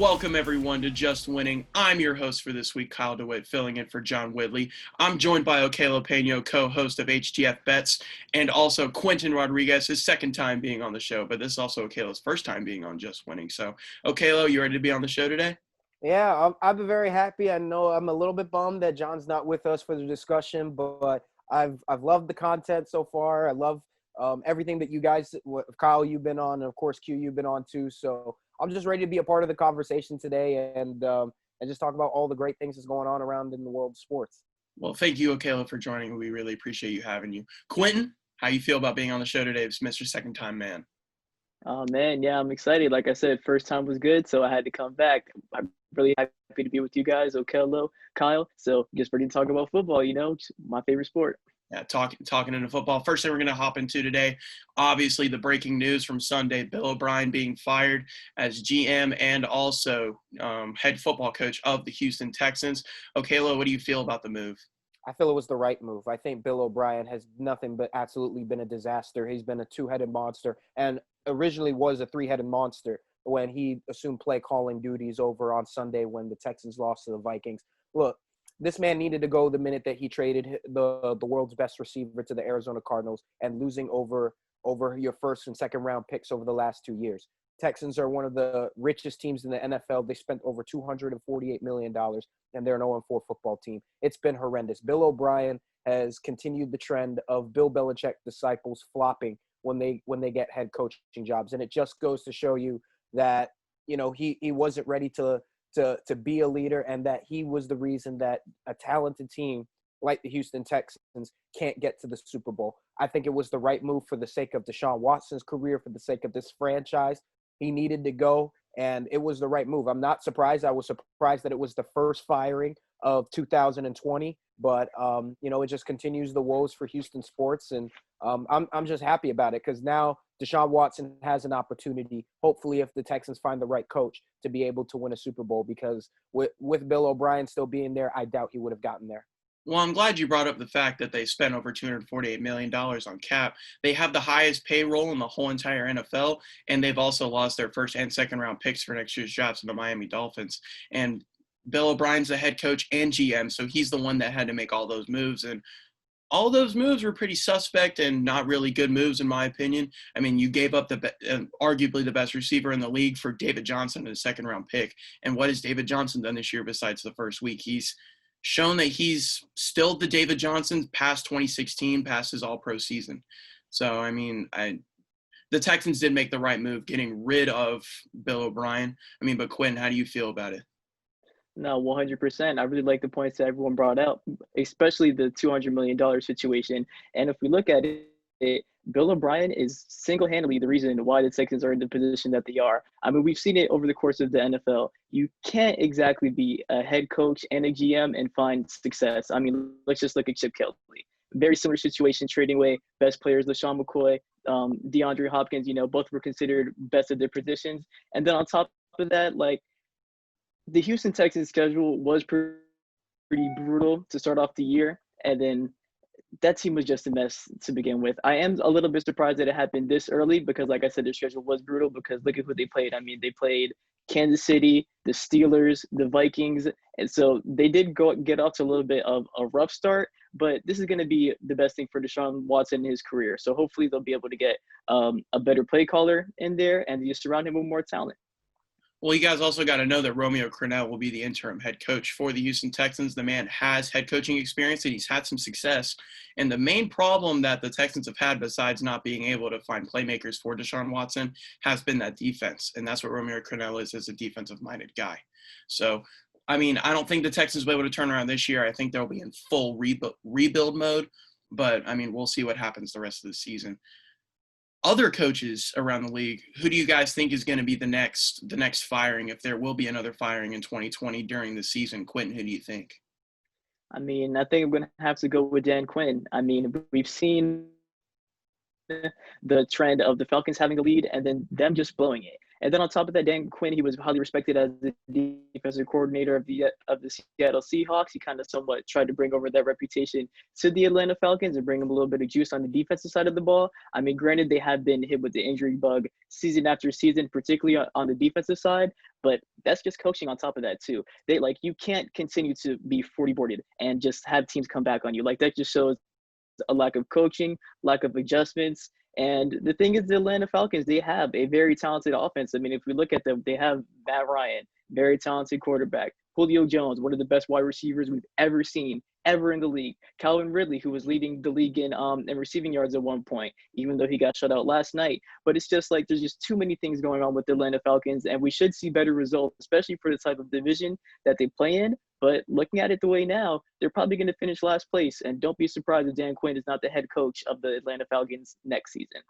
Welcome everyone to Just Winning. I'm your host for this week, Kyle Dewitt, filling in for John Whitley. I'm joined by Okelo Pena, co-host of HTF Bets, and also Quentin Rodriguez, his second time being on the show, but this is also Okelo's first time being on Just Winning. So, Okelo, you ready to be on the show today? Yeah, I've been very happy. I know I'm a little bit bummed that John's not with us for the discussion, but I've loved the content so far. I love everything that you guys, Kyle, you've been on, and of course Q, you've been on too. So I'm just ready to be a part of the conversation today and just talk about all the great things that's going on around in the world of sports. Well, thank you, Okelo, for joining. We really appreciate you having you. Quentin, how you feel about being on the show today, Mr. Second Time Man? Oh man, yeah, I'm excited. Like I said, first time was good, so I had to come back. I'm really happy to be with you guys, Okelo, Kyle. So just ready to talk about football, my favorite sport. Yeah, talking into football. First thing we're going to hop into today, obviously the breaking news from Sunday, Bill O'Brien being fired as GM and also head football coach of the Houston Texans. Okelo, what do you feel about the move? I feel it was the right move. I think Bill O'Brien has nothing but absolutely been a disaster. He's been a two-headed monster and originally was a three-headed monster when he assumed play calling duties over on Sunday when the Texans lost to the Vikings. Look, this man needed to go the minute that he traded the world's best receiver to the Arizona Cardinals and losing over your first and second round picks over the last 2 years. Texans are one of the richest teams in the NFL. They spent over $248 million, and they're an 0-4 football team. It's been horrendous. Bill O'Brien has continued the trend of Bill Belichick disciples flopping when they get head coaching jobs. And it just goes to show you that, he wasn't ready to be a leader, and that he was the reason that a talented team like the Houston Texans can't get to the Super Bowl. I think it was the right move for the sake of Deshaun Watson's career, for the sake of this franchise. He needed to go, and it was the right move. I'm not surprised. I was surprised that it was the first firing of 2020, but it just continues the woes for Houston sports, and I'm just happy about it because now Deshaun Watson has an opportunity, hopefully if the Texans find the right coach, to be able to win a Super Bowl, because with Bill O'Brien still being there, I doubt he would have gotten there. Well, I'm glad you brought up the fact that they spent over $248 million on cap. They have the highest payroll in the whole entire NFL, and they've also lost their first and second round picks for next year's drafts to the Miami Dolphins. And Bill O'Brien's the head coach and GM, so he's the one that had to make all those moves. And all those moves were pretty suspect and not really good moves, in my opinion. I mean, you gave up arguably the best receiver in the league for David Johnson in a second-round pick. And what has David Johnson done this year besides the first week? He's shown that he's still the David Johnson past 2016, past his all-pro season. So, I mean, the Texans did make the right move getting rid of Bill O'Brien. I mean, but Quentin, how do you feel about it? No, 100%. I really like the points that everyone brought out, especially the $200 million situation. And if we look at it, Bill O'Brien is single-handedly the reason why the Texans are in the position that they are. I mean, we've seen it over the course of the NFL. You can't exactly be a head coach and a GM and find success. I mean, let's just look at Chip Kelly. Very similar situation, trading away best players, LaShawn McCoy, DeAndre Hopkins, both were considered best at their positions. And then on top of that, the Houston Texans schedule was pretty brutal to start off the year, and then that team was just a mess to begin with. I am a little bit surprised that it happened this early because, like I said, their schedule was brutal because look at who they played. I mean, they played Kansas City, the Steelers, the Vikings, and so they did get off to a little bit of a rough start, but this is going to be the best thing for Deshaun Watson in his career. So hopefully they'll be able to get a better play caller in there and just surround him with more talent. Well, you guys also got to know that Romeo Crennel will be the interim head coach for the Houston Texans. The man has head coaching experience and he's had some success. And the main problem that the Texans have had, besides not being able to find playmakers for Deshaun Watson, has been that defense. And that's what Romeo Crennel is, as a defensive-minded guy. So, I mean, I don't think the Texans will be able to turn around this year. I think they'll be in full rebuild mode. But, I mean, we'll see what happens the rest of the season. Other coaches around the league, who do you guys think is going to be the next firing, if there will be another firing in 2020 during the season? Quentin, who do you think? I mean, I think I'm going to have to go with Dan Quinn. I mean, we've seen the trend of the Falcons having a lead and then them just blowing it. And then on top of that, Dan Quinn, he was highly respected as the defensive coordinator of the Seattle Seahawks. He kind of somewhat tried to bring over that reputation to the Atlanta Falcons and bring them a little bit of juice on the defensive side of the ball. I mean, granted, they have been hit with the injury bug season after season, particularly on the defensive side. But that's just coaching on top of that too. You can't continue to be 40 boarded and just have teams come back on you. Like that just shows a lack of coaching, lack of adjustments. And the thing is, the Atlanta Falcons, they have a very talented offense. I mean, if we look at them, they have Matt Ryan, very talented quarterback. Julio Jones, one of the best wide receivers we've ever seen, ever in the league. Calvin Ridley, who was leading the league in receiving yards at one point, even though he got shut out last night. But it's just like there's just too many things going on with the Atlanta Falcons, and we should see better results, especially for the type of division that they play in. But looking at it the way now, they're probably going to finish last place. And don't be surprised if Dan Quinn is not the head coach of the Atlanta Falcons next season.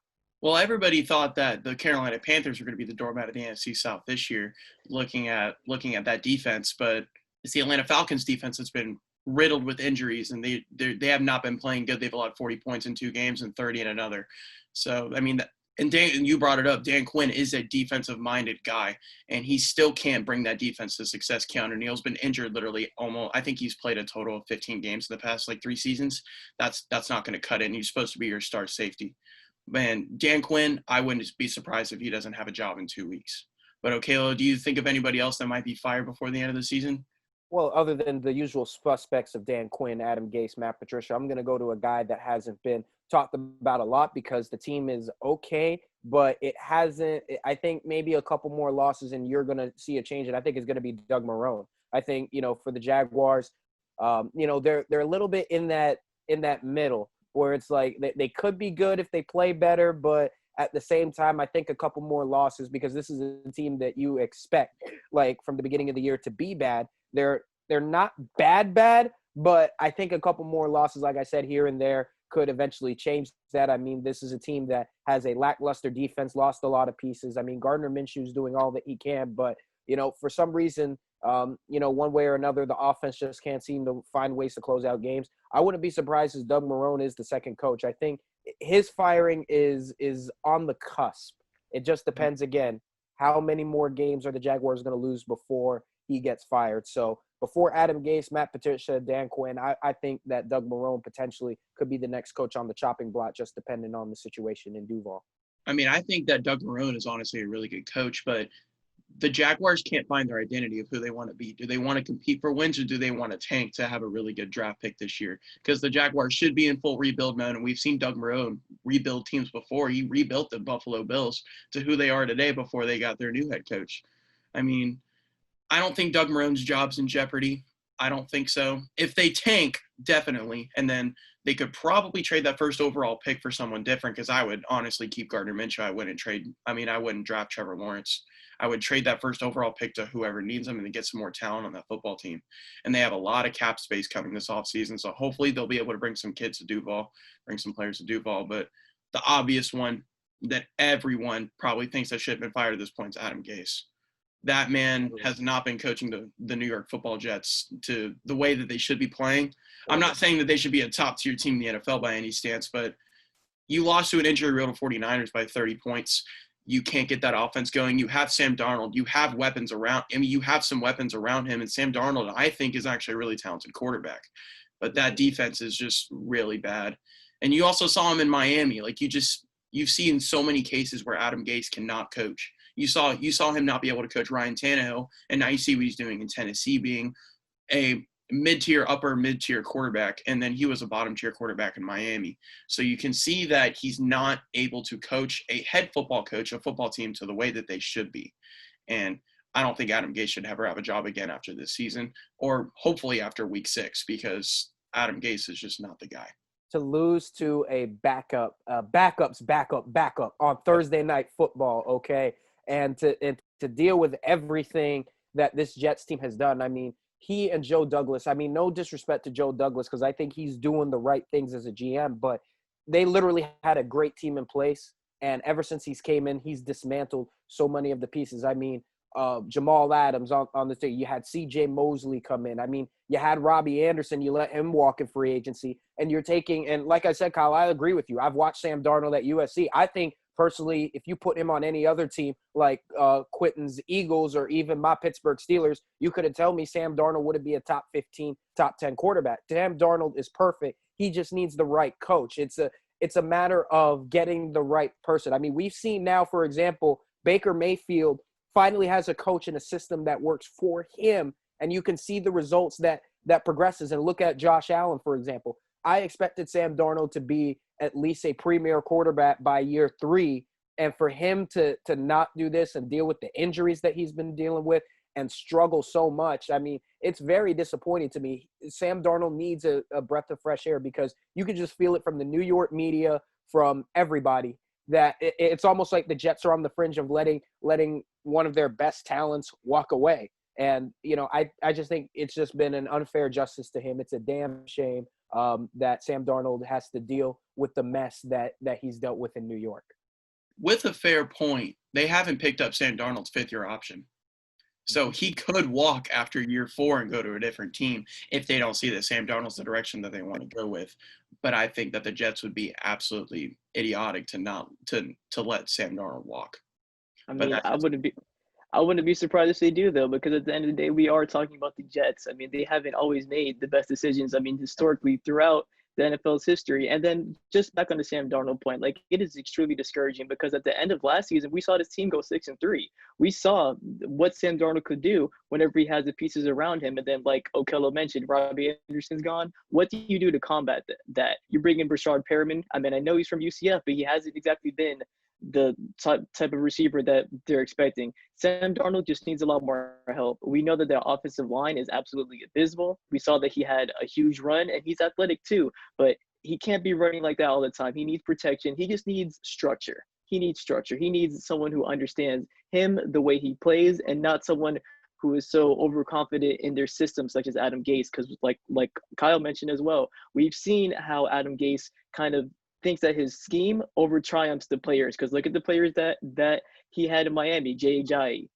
Well, everybody thought that the Carolina Panthers were going to be the doormat of the NFC South this year, looking at that defense. But it's the Atlanta Falcons defense that's been riddled with injuries, and they have not been playing good. They've allowed 40 points in 2 games and 30 in another. So, I mean, and you brought it up, Dan Quinn is a defensive-minded guy, and he still can't bring that defense to success. Keanu Neal's been injured literally almost – I think he's played a total of 15 games in the past, 3 seasons. That's not going to cut it, and he's supposed to be your star safety. Man, Dan Quinn, I wouldn't be surprised if he doesn't have a job in 2 weeks. But, Okelo, do you think of anybody else that might be fired before the end of the season? Well, other than the usual suspects of Dan Quinn, Adam Gase, Matt Patricia, I'm going to go to a guy that hasn't been talked about a lot because the team is okay, but it hasn't – I think maybe a couple more losses and you're going to see a change, and I think it's going to be Doug Marrone. I think, for the Jaguars, they're a little bit in that middle where it's like they could be good if they play better, but at the same time, I think a couple more losses because this is a team that you expect, from the beginning of the year to be bad. They're not bad, but I think a couple more losses, like I said, here and there could eventually change that. I mean, this is a team that has a lackluster defense, lost a lot of pieces. I mean, Gardner Minshew's doing all that he can, but, for some reason, one way or another, the offense just can't seem to find ways to close out games. I wouldn't be surprised if Doug Marrone is the second coach. I think his firing is on the cusp. It just depends, again, how many more games are the Jaguars going to lose before he gets fired. So before Adam Gase, Matt Patricia, Dan Quinn, I think that Doug Marrone potentially could be the next coach on the chopping block, just depending on the situation in Duval. I mean, I think that Doug Marrone is honestly a really good coach, but the Jaguars can't find their identity of who they want to be. Do they want to compete for wins, or do they want to tank to have a really good draft pick this year? Because the Jaguars should be in full rebuild mode, and we've seen Doug Marrone rebuild teams before. He rebuilt the Buffalo Bills to who they are today before they got their new head coach. I mean, I don't think Doug Marrone's job's in jeopardy. I don't think so. If they tank, definitely. And then they could probably trade that first overall pick for someone different, because I would honestly keep Gardner Minshew. I wouldn't draft Trevor Lawrence. I would trade that first overall pick to whoever needs them and then get some more talent on that football team. And they have a lot of cap space coming this offseason, so hopefully they'll be able to bring some kids to Duval, bring some players to Duval. But the obvious one that everyone probably thinks that should have been fired at this point is Adam Gase. That man has not been coaching the New York Football Jets to the way that they should be playing. I'm not saying that they should be a top-tier team in the NFL by any stance, but you lost to an injury-riddled 49ers by 30 points. You can't get that offense going. You have Sam Darnold. You have weapons around. I mean, you have some weapons around him, and Sam Darnold, I think, is actually a really talented quarterback. But that defense is just really bad. And you also saw him in Miami. You've seen so many cases where Adam Gase cannot coach. You saw him not be able to coach Ryan Tannehill, and now you see what he's doing in Tennessee, being a upper mid-tier quarterback, and then he was a bottom-tier quarterback in Miami. So you can see that he's not able to coach a head football coach, a football team, to the way that they should be. And I don't think Adam Gase should ever have a job again after this season, or hopefully after week 6, because Adam Gase is just not the guy. To lose to a backup's backup on Thursday Night Football, okay? And to deal with everything that this Jets team has done. I mean, he and Joe Douglas, I mean, no disrespect to Joe Douglas, because I think he's doing the right things as a GM, but they literally had a great team in place. And ever since he's came in, he's dismantled so many of the pieces. I mean, Jamal Adams on the team. You had C.J. Mosley come in. I mean, you had Robbie Anderson. You let him walk in free agency. And you're taking – and like I said, Kyle, I agree with you. I've watched Sam Darnold at USC. I think – personally, if you put him on any other team like Quentin's Eagles or even my Pittsburgh Steelers, you couldn't tell me Sam Darnold wouldn't be a top 15, top 10 quarterback. Sam Darnold is perfect. He just needs the right coach. It's a matter of getting the right person. I mean, we've seen now, for example, Baker Mayfield finally has a coach and a system that works for him, and you can see the results that progresses. And look at Josh Allen, for example. I expected Sam Darnold to be at least a premier quarterback by year 3, and for him to not do this and deal with the injuries that he's been dealing with and struggle so much, I mean, it's very disappointing to me. Sam Darnold needs a breath of fresh air, because you can just feel it from the New York media, from everybody, that it's almost like the Jets are on the fringe of letting one of their best talents walk away. And, I just think it's just been an unfair justice to him. It's a damn shame that Sam Darnold has to deal with the mess that he's dealt with in New York. With a fair point, they haven't picked up Sam Darnold's 5th-year option. So he could walk after year 4 and go to a different team if they don't see that Sam Darnold's the direction that they want to go with. But I think that the Jets would be absolutely idiotic to let Sam Darnold walk. I mean, I wouldn't be surprised if they do, though, because at the end of the day, we are talking about the Jets. I mean, they haven't always made the best decisions. I mean, historically, throughout the NFL's history. And then just back on the Sam Darnold point, like, it is extremely discouraging, because at the end of last season, we saw this team go 6-3. We saw what Sam Darnold could do whenever he has the pieces around him. And then, like Okelo mentioned, Robbie Anderson's gone. What do you do to combat that? You bring in Brashard Perriman. I mean, I know he's from UCF, but he hasn't exactly been the type of receiver that they're expecting. Sam Darnold just needs a lot more help. We know that their offensive line is absolutely abysmal. We saw that he had a huge run, and he's athletic too, but he can't be running like that all the time. He needs protection. He just needs structure. He needs someone who understands him, the way he plays, and not someone who is so overconfident in their system, such as Adam Gase. Because like Kyle mentioned as well, we've seen how Adam Gase kind of thinks that his scheme over triumphs the players. Because look at the players that he had in Miami. Jay Ajayi,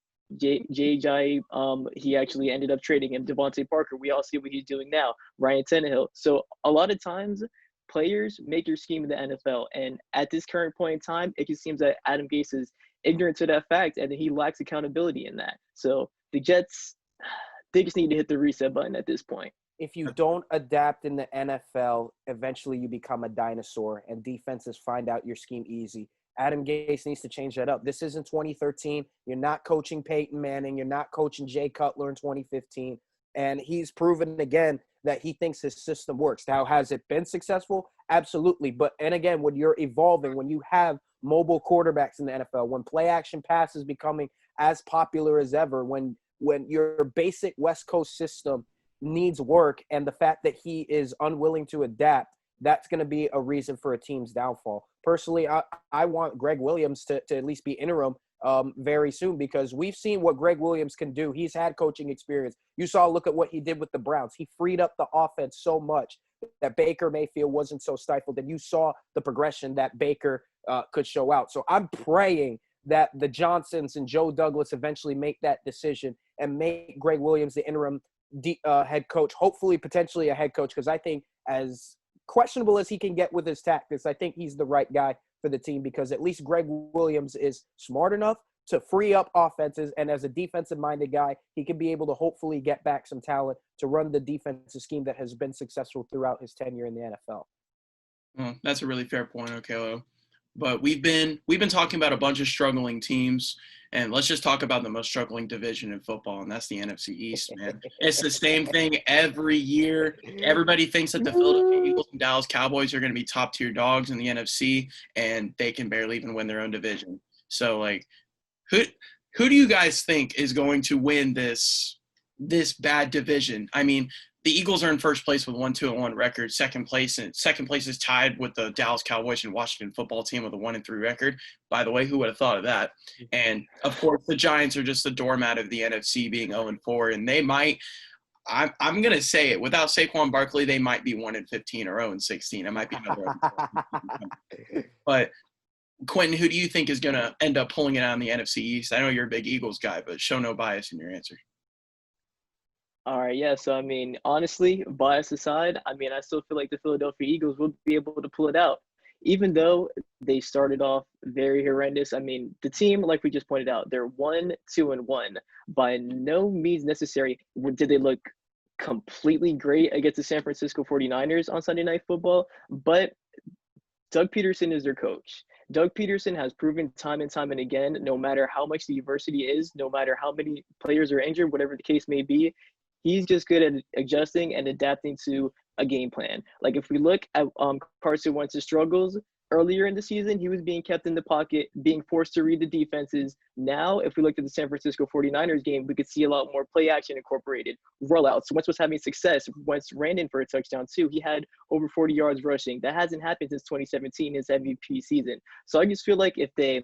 he actually ended up trading him. Devontae Parker, we all see what he's doing now. Ryan Tannehill. So a lot of times, players make your scheme in the NFL. And at this current point in time, it just seems that Adam Gase is ignorant to that fact, and that he lacks accountability in that. So the Jets, they just need to hit the reset button at this point. If you don't adapt in the NFL, eventually you become a dinosaur, and defenses find out your scheme easy. Adam Gase needs to change that up. This isn't 2013. You're not coaching Peyton Manning. You're not coaching Jay Cutler in 2015. And he's proven again that he thinks his system works. Now, has it been successful? Absolutely. And again, when you're evolving, when you have mobile quarterbacks in the NFL, when play action pass is becoming as popular as ever, when your basic West Coast system needs work, and the fact that he is unwilling to adapt, that's going to be a reason for a team's downfall. Personally, I want Greg Williams to at least be interim very soon, because we've seen what Greg Williams can do. He's had coaching experience. You saw, look at what he did with the Browns. He freed up the offense so much that Baker Mayfield wasn't so stifled, and you saw the progression that Baker could show out. So I'm praying that the Johnsons and Joe Douglas eventually make that decision and make Greg Williams the interim head coach, hopefully potentially a head coach, because I think, as questionable as he can get with his tactics, I think he's the right guy for the team, because at least Greg Williams is smart enough to free up offenses, and as a defensive-minded guy, he can be able to hopefully get back some talent to run the defensive scheme that has been successful throughout his tenure in the NFL. Well, that's a really fair point, Okelo. But we've been talking about a bunch of struggling teams, and let's just talk about the most struggling division in football, and that's the NFC East, man. It's the same thing every year. Everybody thinks that the Philadelphia Eagles and Dallas Cowboys are going to be top-tier dogs in the NFC, and they can barely even win their own division. So, like, who do you guys think is going to win this bad division? I mean, the Eagles are in first place with 1-2-1 record. Second place is tied with the Dallas Cowboys and Washington football team with a 1-3 record. By the way, who would have thought of that? And of course, the Giants are just the doormat of the NFC, being 0-4, and they might. I'm gonna say it, without Saquon Barkley, they might be 1-15 or 0-16. It might be another. But Quentin, who do you think is gonna end up pulling it out in the NFC East? I know you're a big Eagles guy, but show no bias in your answer. All right, yeah. So, I mean, honestly, bias aside, I mean, I still feel like the Philadelphia Eagles will be able to pull it out, even though they started off very horrendous. I mean, the team, like we just pointed out, they're 1-2-1. By no means necessary did they look completely great against the San Francisco 49ers on Sunday Night Football, but Doug Peterson is their coach. Doug Peterson has proven time and time and again, no matter how much the adversity is, no matter how many players are injured, whatever the case may be, he's just good at adjusting and adapting to a game plan. Like if we look at Carson Wentz's struggles earlier in the season, he was being kept in the pocket, being forced to read the defenses. Now, if we looked at the San Francisco 49ers game, we could see a lot more play action incorporated, rollouts. Wentz was having success. Wentz ran in for a touchdown too. He had over 40 yards rushing. That hasn't happened since 2017, his MVP season. So I just feel like if they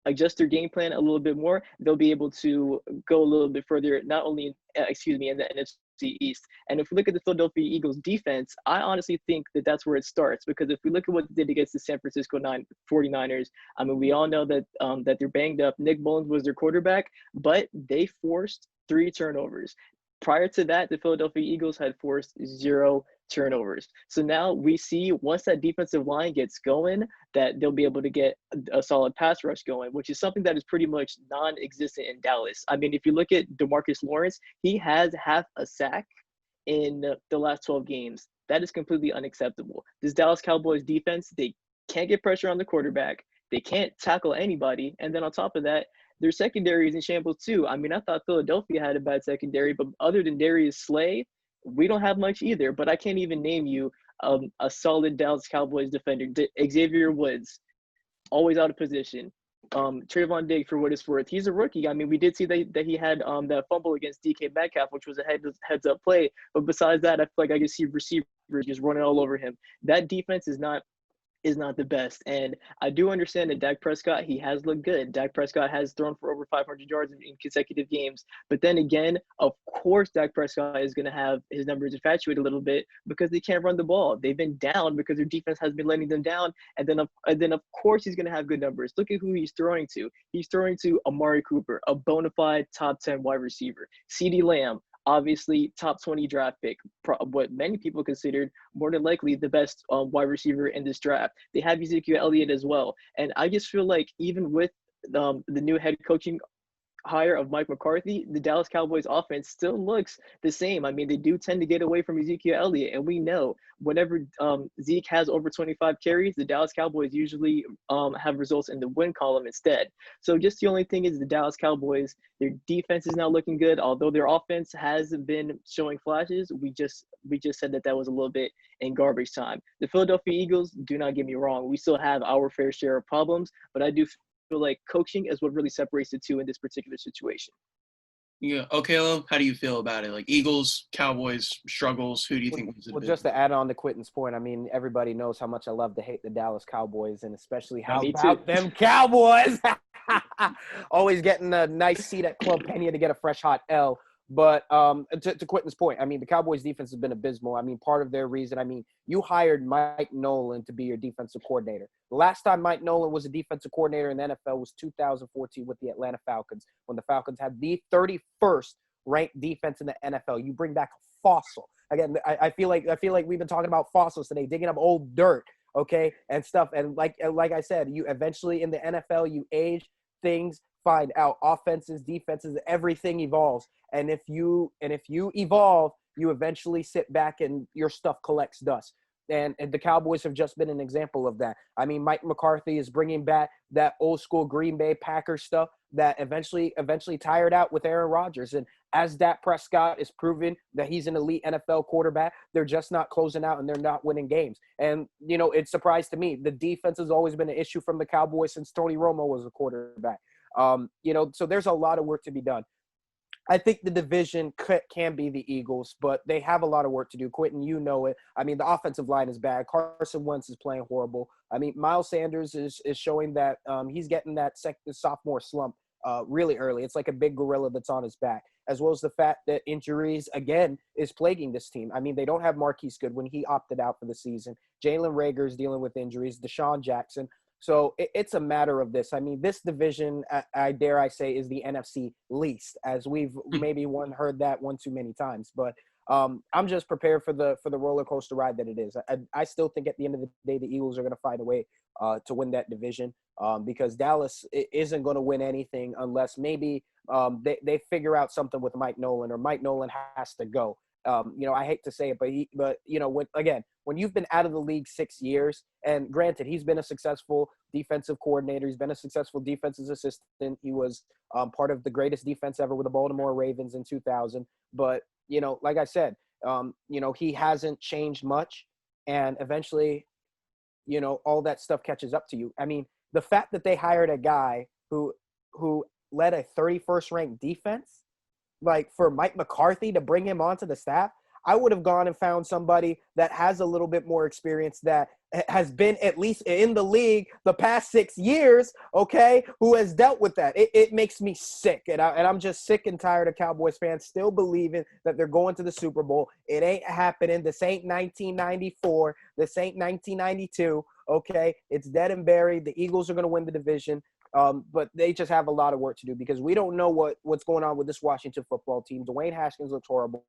adjust their game plan a little bit more, they'll be able to go a little bit further, not only in the NFC East. And if we look at the Philadelphia Eagles defense, I honestly think that that's where it starts, because if we look at what they did against the San Francisco 49ers, I mean, we all know that that they're banged up. Nick Mullins was their quarterback, but they forced 3 turnovers. Prior to that, the Philadelphia Eagles had forced 0 turnovers. So now we see, once that defensive line gets going, that they'll be able to get a solid pass rush going, which is something that is pretty much non-existent in Dallas. I mean, if you look at DeMarcus Lawrence, he has half a sack in the last 12 games. That is completely unacceptable. This Dallas Cowboys defense, they can't get pressure on the quarterback. They can't tackle anybody. And then on top of that, their secondary is in shambles too. I mean, I thought Philadelphia had a bad secondary, but other than Darius Slay, we don't have much either. But I can't even name you a solid Dallas Cowboys defender. Xavier Woods, always out of position. Trayvon Diggs, for what it's worth, he's a rookie. I mean, we did see that he had that fumble against DK Metcalf, which was a heads-up play. But besides that, I feel like I can see receivers just running all over him. That defense is not the best. And I do understand that Dak Prescott, he has looked good. Dak Prescott has thrown for over 500 yards in consecutive games. But then again, of course, Dak Prescott is going to have his numbers infatuated a little bit because they can't run the ball. They've been down because their defense has been letting them down. And then of course, he's going to have good numbers. Look at who he's throwing to. He's throwing to Amari Cooper, a bona fide top 10 wide receiver. CeeDee Lamb, obviously top 20 draft pick, what many people considered more than likely the best wide receiver in this draft. They have Ezekiel Elliott as well. And I just feel like even with the new head coaching hire of Mike McCarthy, the Dallas Cowboys offense still looks the same. I mean, they do tend to get away from Ezekiel Elliott, and we know whenever Zeke has over 25 carries, the Dallas Cowboys usually have results in the win column instead. So just the only thing is the Dallas Cowboys, their defense is now looking good, although their offense has been showing flashes. We just said that was a little bit in garbage time. The Philadelphia Eagles, do not get me wrong, we still have our fair share of problems, but I do feel like coaching is what really separates the two in this particular situation. Yeah. Okelo, how do you feel about it? Like Eagles, Cowboys, struggles. Who do you think wins the division? Just to add on to Quentin's point, I mean, everybody knows how much I love to hate the Dallas Cowboys, and especially how about them Cowboys always getting a nice seat at Club Pena to get a fresh hot L. But to Quentin's point, I mean, the Cowboys' defense has been abysmal. I mean, part of their reason, I mean, you hired Mike Nolan to be your defensive coordinator. The last time Mike Nolan was a defensive coordinator in the NFL was 2014 with the Atlanta Falcons, when the Falcons had the 31st ranked defense in the NFL. You bring back a fossil. Again, I feel like we've been talking about fossils today, digging up old dirt, okay, and stuff. And like I said, you eventually in the NFL, you age things, find out offenses, defenses, everything evolves. And if you evolve, you eventually sit back and your stuff collects dust. And the Cowboys have just been an example of that. I mean, Mike McCarthy is bringing back that old school Green Bay Packers stuff that eventually tired out with Aaron Rodgers. And as Dak Prescott is proving that he's an elite NFL quarterback, they're just not closing out and they're not winning games. And, you know, it's surprised to me. The defense has always been an issue from the Cowboys since Tony Romo was a quarterback. You know, so there's a lot of work to be done. I think the division can be the Eagles, but they have a lot of work to do. Quentin, you know it. I mean, the offensive line is bad. Carson Wentz is playing horrible. I mean, Miles Sanders is showing that he's getting that sophomore slump really early. It's like a big gorilla that's on his back, as well as the fact that injuries, again, is plaguing this team. I mean, they don't have Marquise Goodwin. He opted out for the season. Jalen Reagor is dealing with injuries. Deshaun Jackson. So it's a matter of this. I mean, this division, I dare I say, is the NFC least, as we've maybe heard that one too many times. But I'm just prepared for the roller coaster ride that it is. I still think at the end of the day, the Eagles are going to find a way to win that division because Dallas isn't going to win anything unless maybe they figure out something with Mike Nolan, or Mike Nolan has to go. I hate to say it, but when you've been out of the league 6 years, and granted, he's been a successful defensive coordinator, he's been a successful defensive assistant. He was part of the greatest defense ever with the Baltimore Ravens in 2000. But like I said, he hasn't changed much, and eventually, all that stuff catches up to you. I mean, the fact that they hired a guy who led a 31st ranked defense, like for Mike McCarthy to bring him onto the staff, I would have gone and found somebody that has a little bit more experience, that has been at least in the league the past 6 years, okay, who has dealt with that. It makes me sick, and I'm just sick and tired of Cowboys fans still believing that they're going to the Super Bowl. It ain't happening. This ain't 1994. This ain't 1992, okay? It's dead and buried. The Eagles are going to win the division. But they just have a lot of work to do, because we don't know what's going on with this Washington football team. Dwayne Haskins looks horrible,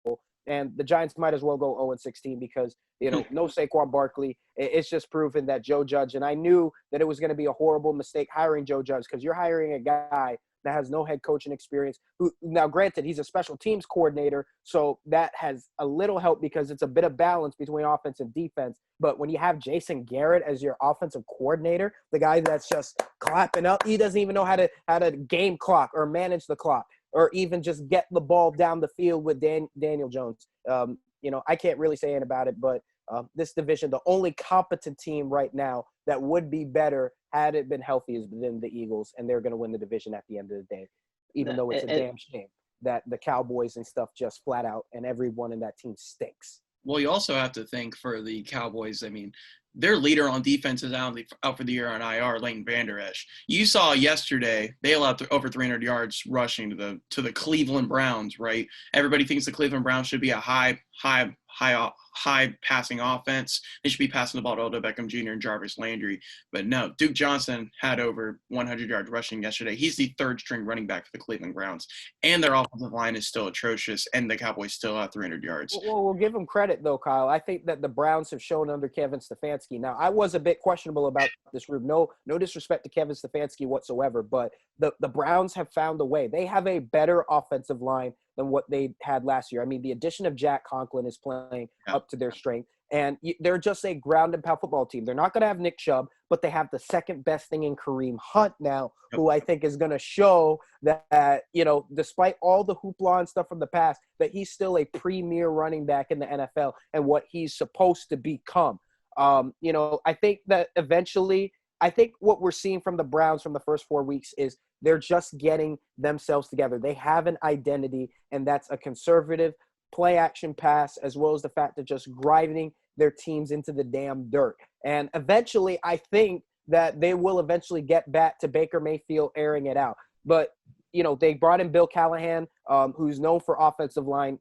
and the Giants might as well go 0-16 because, no Saquon Barkley. It's just proven that Joe Judge, and I knew that it was going to be a horrible mistake hiring Joe Judge, because you're hiring a guy that has no head coaching experience. Who, now granted, he's a special teams coordinator, so that has a little help because it's a bit of balance between offense and defense. But when you have Jason Garrett as your offensive coordinator, the guy that's just clapping up, he doesn't even know how to game clock or manage the clock, or even just get the ball down the field with Daniel Jones. I can't really say anything about it, but this division, the only competent team right now that would be better had it been healthy is within the Eagles, and they're going to win the division at the end of the day, even though it's a damn shame that the Cowboys and stuff just flat out, and everyone in that team stinks. Well, you also have to think for the Cowboys. I mean, their leader on defense is out for the year on IR, Leighton Vander Esch. You saw yesterday they allowed over 300 yards rushing to the Cleveland Browns, right? Everybody thinks the Cleveland Browns should be a high passing offense. They should be passing the ball to Odell Beckham Jr. and Jarvis Landry. But no, Duke Johnson had over 100 yards rushing yesterday. He's the third string running back for the Cleveland Browns. And their offensive line is still atrocious, and the Cowboys still have 300 yards. Well, we'll give them credit, though, Kyle. I think that the Browns have shown under Kevin Stefanski. Now, I was a bit questionable about this group. No disrespect to Kevin Stefanski whatsoever, but the Browns have found a way. They have a better offensive line than what they had last year. I mean, the addition of Jack Conklin is playing up to their strength. And they're just a ground and pound football team. They're not going to have Nick Chubb, but they have the second best thing in Kareem Hunt now, who I think is going to show that, despite all the hoopla and stuff from the past, that he's still a premier running back in the NFL and what he's supposed to become. I think that eventually – I think what we're seeing from the Browns from the first 4 weeks is they're just getting themselves together. They have an identity, and that's a conservative play-action pass, as well as the fact that just grinding their teams into the damn dirt. And eventually, I think that they will eventually get back to Baker Mayfield airing it out. But, they brought in Bill Callahan, who's known for offensive line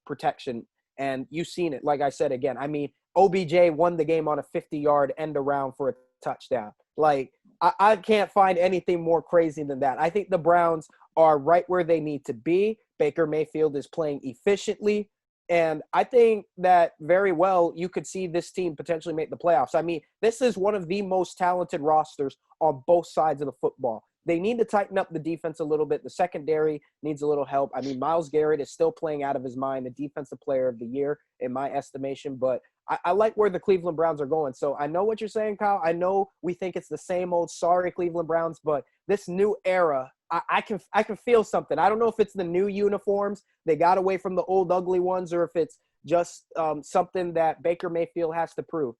protection, and you've seen it. Like I said, again, I mean, OBJ won the game on a 50-yard end around for a touchdown. Like, I can't find anything more crazy than that. I think the Browns are right where they need to be. Baker Mayfield is playing efficiently. And I think that very well you could see this team potentially make the playoffs. I mean, this is one of the most talented rosters on both sides of the football. They need to tighten up the defense a little bit. The secondary needs a little help. I mean, Myles Garrett is still playing out of his mind, the defensive player of the year in my estimation. But I like where the Cleveland Browns are going. So I know what you're saying, Kyle. I know we think it's the same old sorry Cleveland Browns, but this new era, I can feel something. I don't know if it's the new uniforms, they got away from the old ugly ones, or if it's just something that Baker Mayfield has to prove.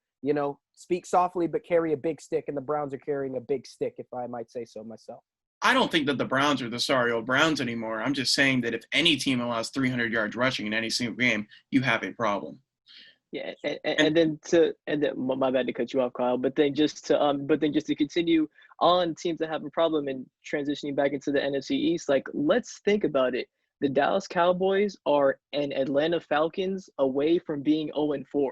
Speak softly but carry a big stick, and the Browns are carrying a big stick, if I might say so myself. I don't think that the Browns are the sorry old Browns anymore. I'm just saying that if any team allows 300 yards rushing in any single game, you have a problem. Yeah, and then my bad to cut you off, Kyle. But then just to continue on teams that have a problem and transitioning back into the NFC East, like, let's think about it. The Dallas Cowboys are an Atlanta Falcons away from being 0-4.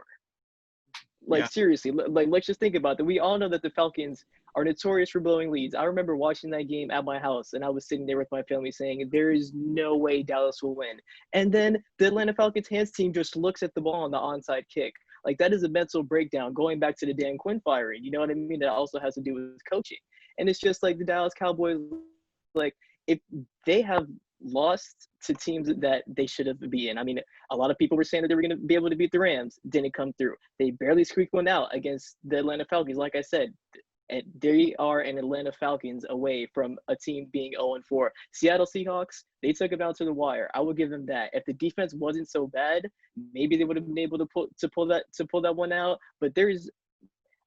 Seriously, let's just think about that. We all know that the Falcons are notorious for blowing leads. I remember watching that game at my house, and I was sitting there with my family saying, there is no way Dallas will win. And then the Atlanta Falcons hands team just looks at the ball on the onside kick. Like, that is a mental breakdown, going back to the Dan Quinn firing. You know what I mean? That also has to do with coaching. And it's just like the Dallas Cowboys, like, if they have lost to teams that they should have been in. I mean, a lot of people were saying that they were going to be able to beat the Rams. Didn't come through. They barely squeaked one out against the Atlanta Falcons. Like I said, and they are an Atlanta Falcons away from a team being 0-4. Seattle Seahawks, they took it down to the wire. I will give them that. If the defense wasn't so bad, maybe they would have been able to pull that one out. But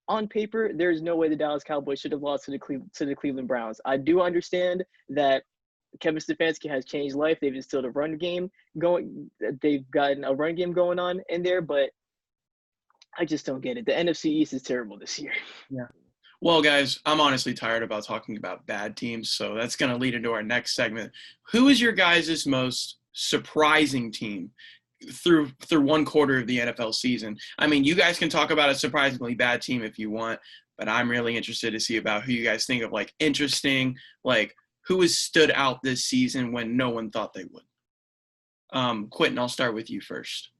on paper, there's no way the Dallas Cowboys should have lost to the Cleveland Browns. I do understand that Kevin Stefanski has changed life. They've instilled a run game going. They've gotten a run game going on in there, but I just don't get it. The NFC East is terrible this year. Yeah. Well, guys, I'm honestly tired about talking about bad teams, so that's going to lead into our next segment. Who is your guys' most surprising team through one quarter of the NFL season? I mean, you guys can talk about a surprisingly bad team if you want, but I'm really interested to see about who you guys think of, like, interesting, like, who has stood out this season when no one thought they would. Quentin, I'll start with you first.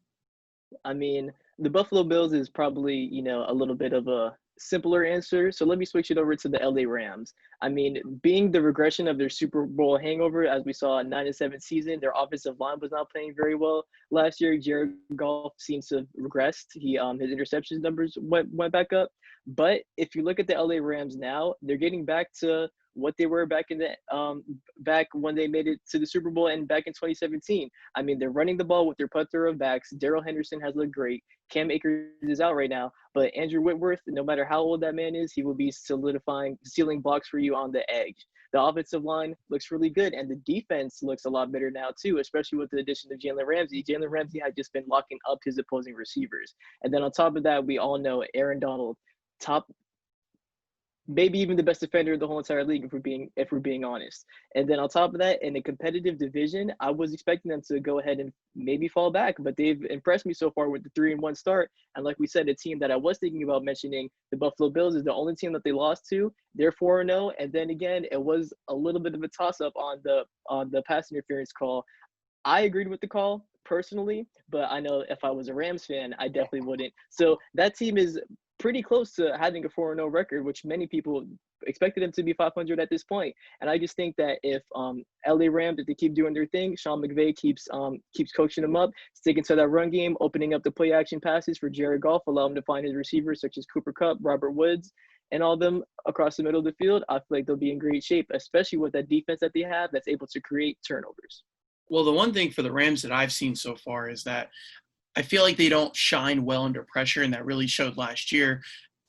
I mean, the Buffalo Bills is probably, a little bit of a simpler answer. So let me switch it over to the LA Rams. I mean, being the regression of their Super Bowl hangover, as we saw in 9-7 season, their offensive line was not playing very well last year. Jared Goff seems to have regressed. His interceptions numbers went back up. But if you look at the LA Rams now, they're getting back to what they were back when they made it to the Super Bowl and back in 2017. I mean, they're running the ball with their plethora of backs. Darrell Henderson has looked great. Cam Akers is out right now, but Andrew Whitworth, no matter how old that man is, he will be sealing blocks for you on the edge. The offensive line looks really good, and the defense looks a lot better now too, especially with the addition of Jalen Ramsey. Jalen Ramsey had just been locking up his opposing receivers. And then on top of that, we all know Aaron Donald, maybe even the best defender of the whole entire league, if we're being honest. And then on top of that, in a competitive division, I was expecting them to go ahead and maybe fall back, but they've impressed me so far with the 3-1 start. And like we said, a team that I was thinking about mentioning, the Buffalo Bills, is the only team that they lost to. They're 4-0. And then again, it was a little bit of a toss-up on the pass interference call. I agreed with the call personally, but I know if I was a Rams fan, I definitely wouldn't. So that team is pretty close to having a 4-0 record, which many people expected them to be 500 at this point. And I just think that if LA Rams, if they keep doing their thing, Sean McVay keeps coaching them up, sticking to that run game, opening up the play action passes for Jared Goff, allow him to find his receivers such as Cooper Kupp, Robert Woods, and all of them across the middle of the field, I feel like they'll be in great shape, especially with that defense that they have that's able to create turnovers. Well, the one thing for the Rams that I've seen so far is that I feel like they don't shine well under pressure, and that really showed last year.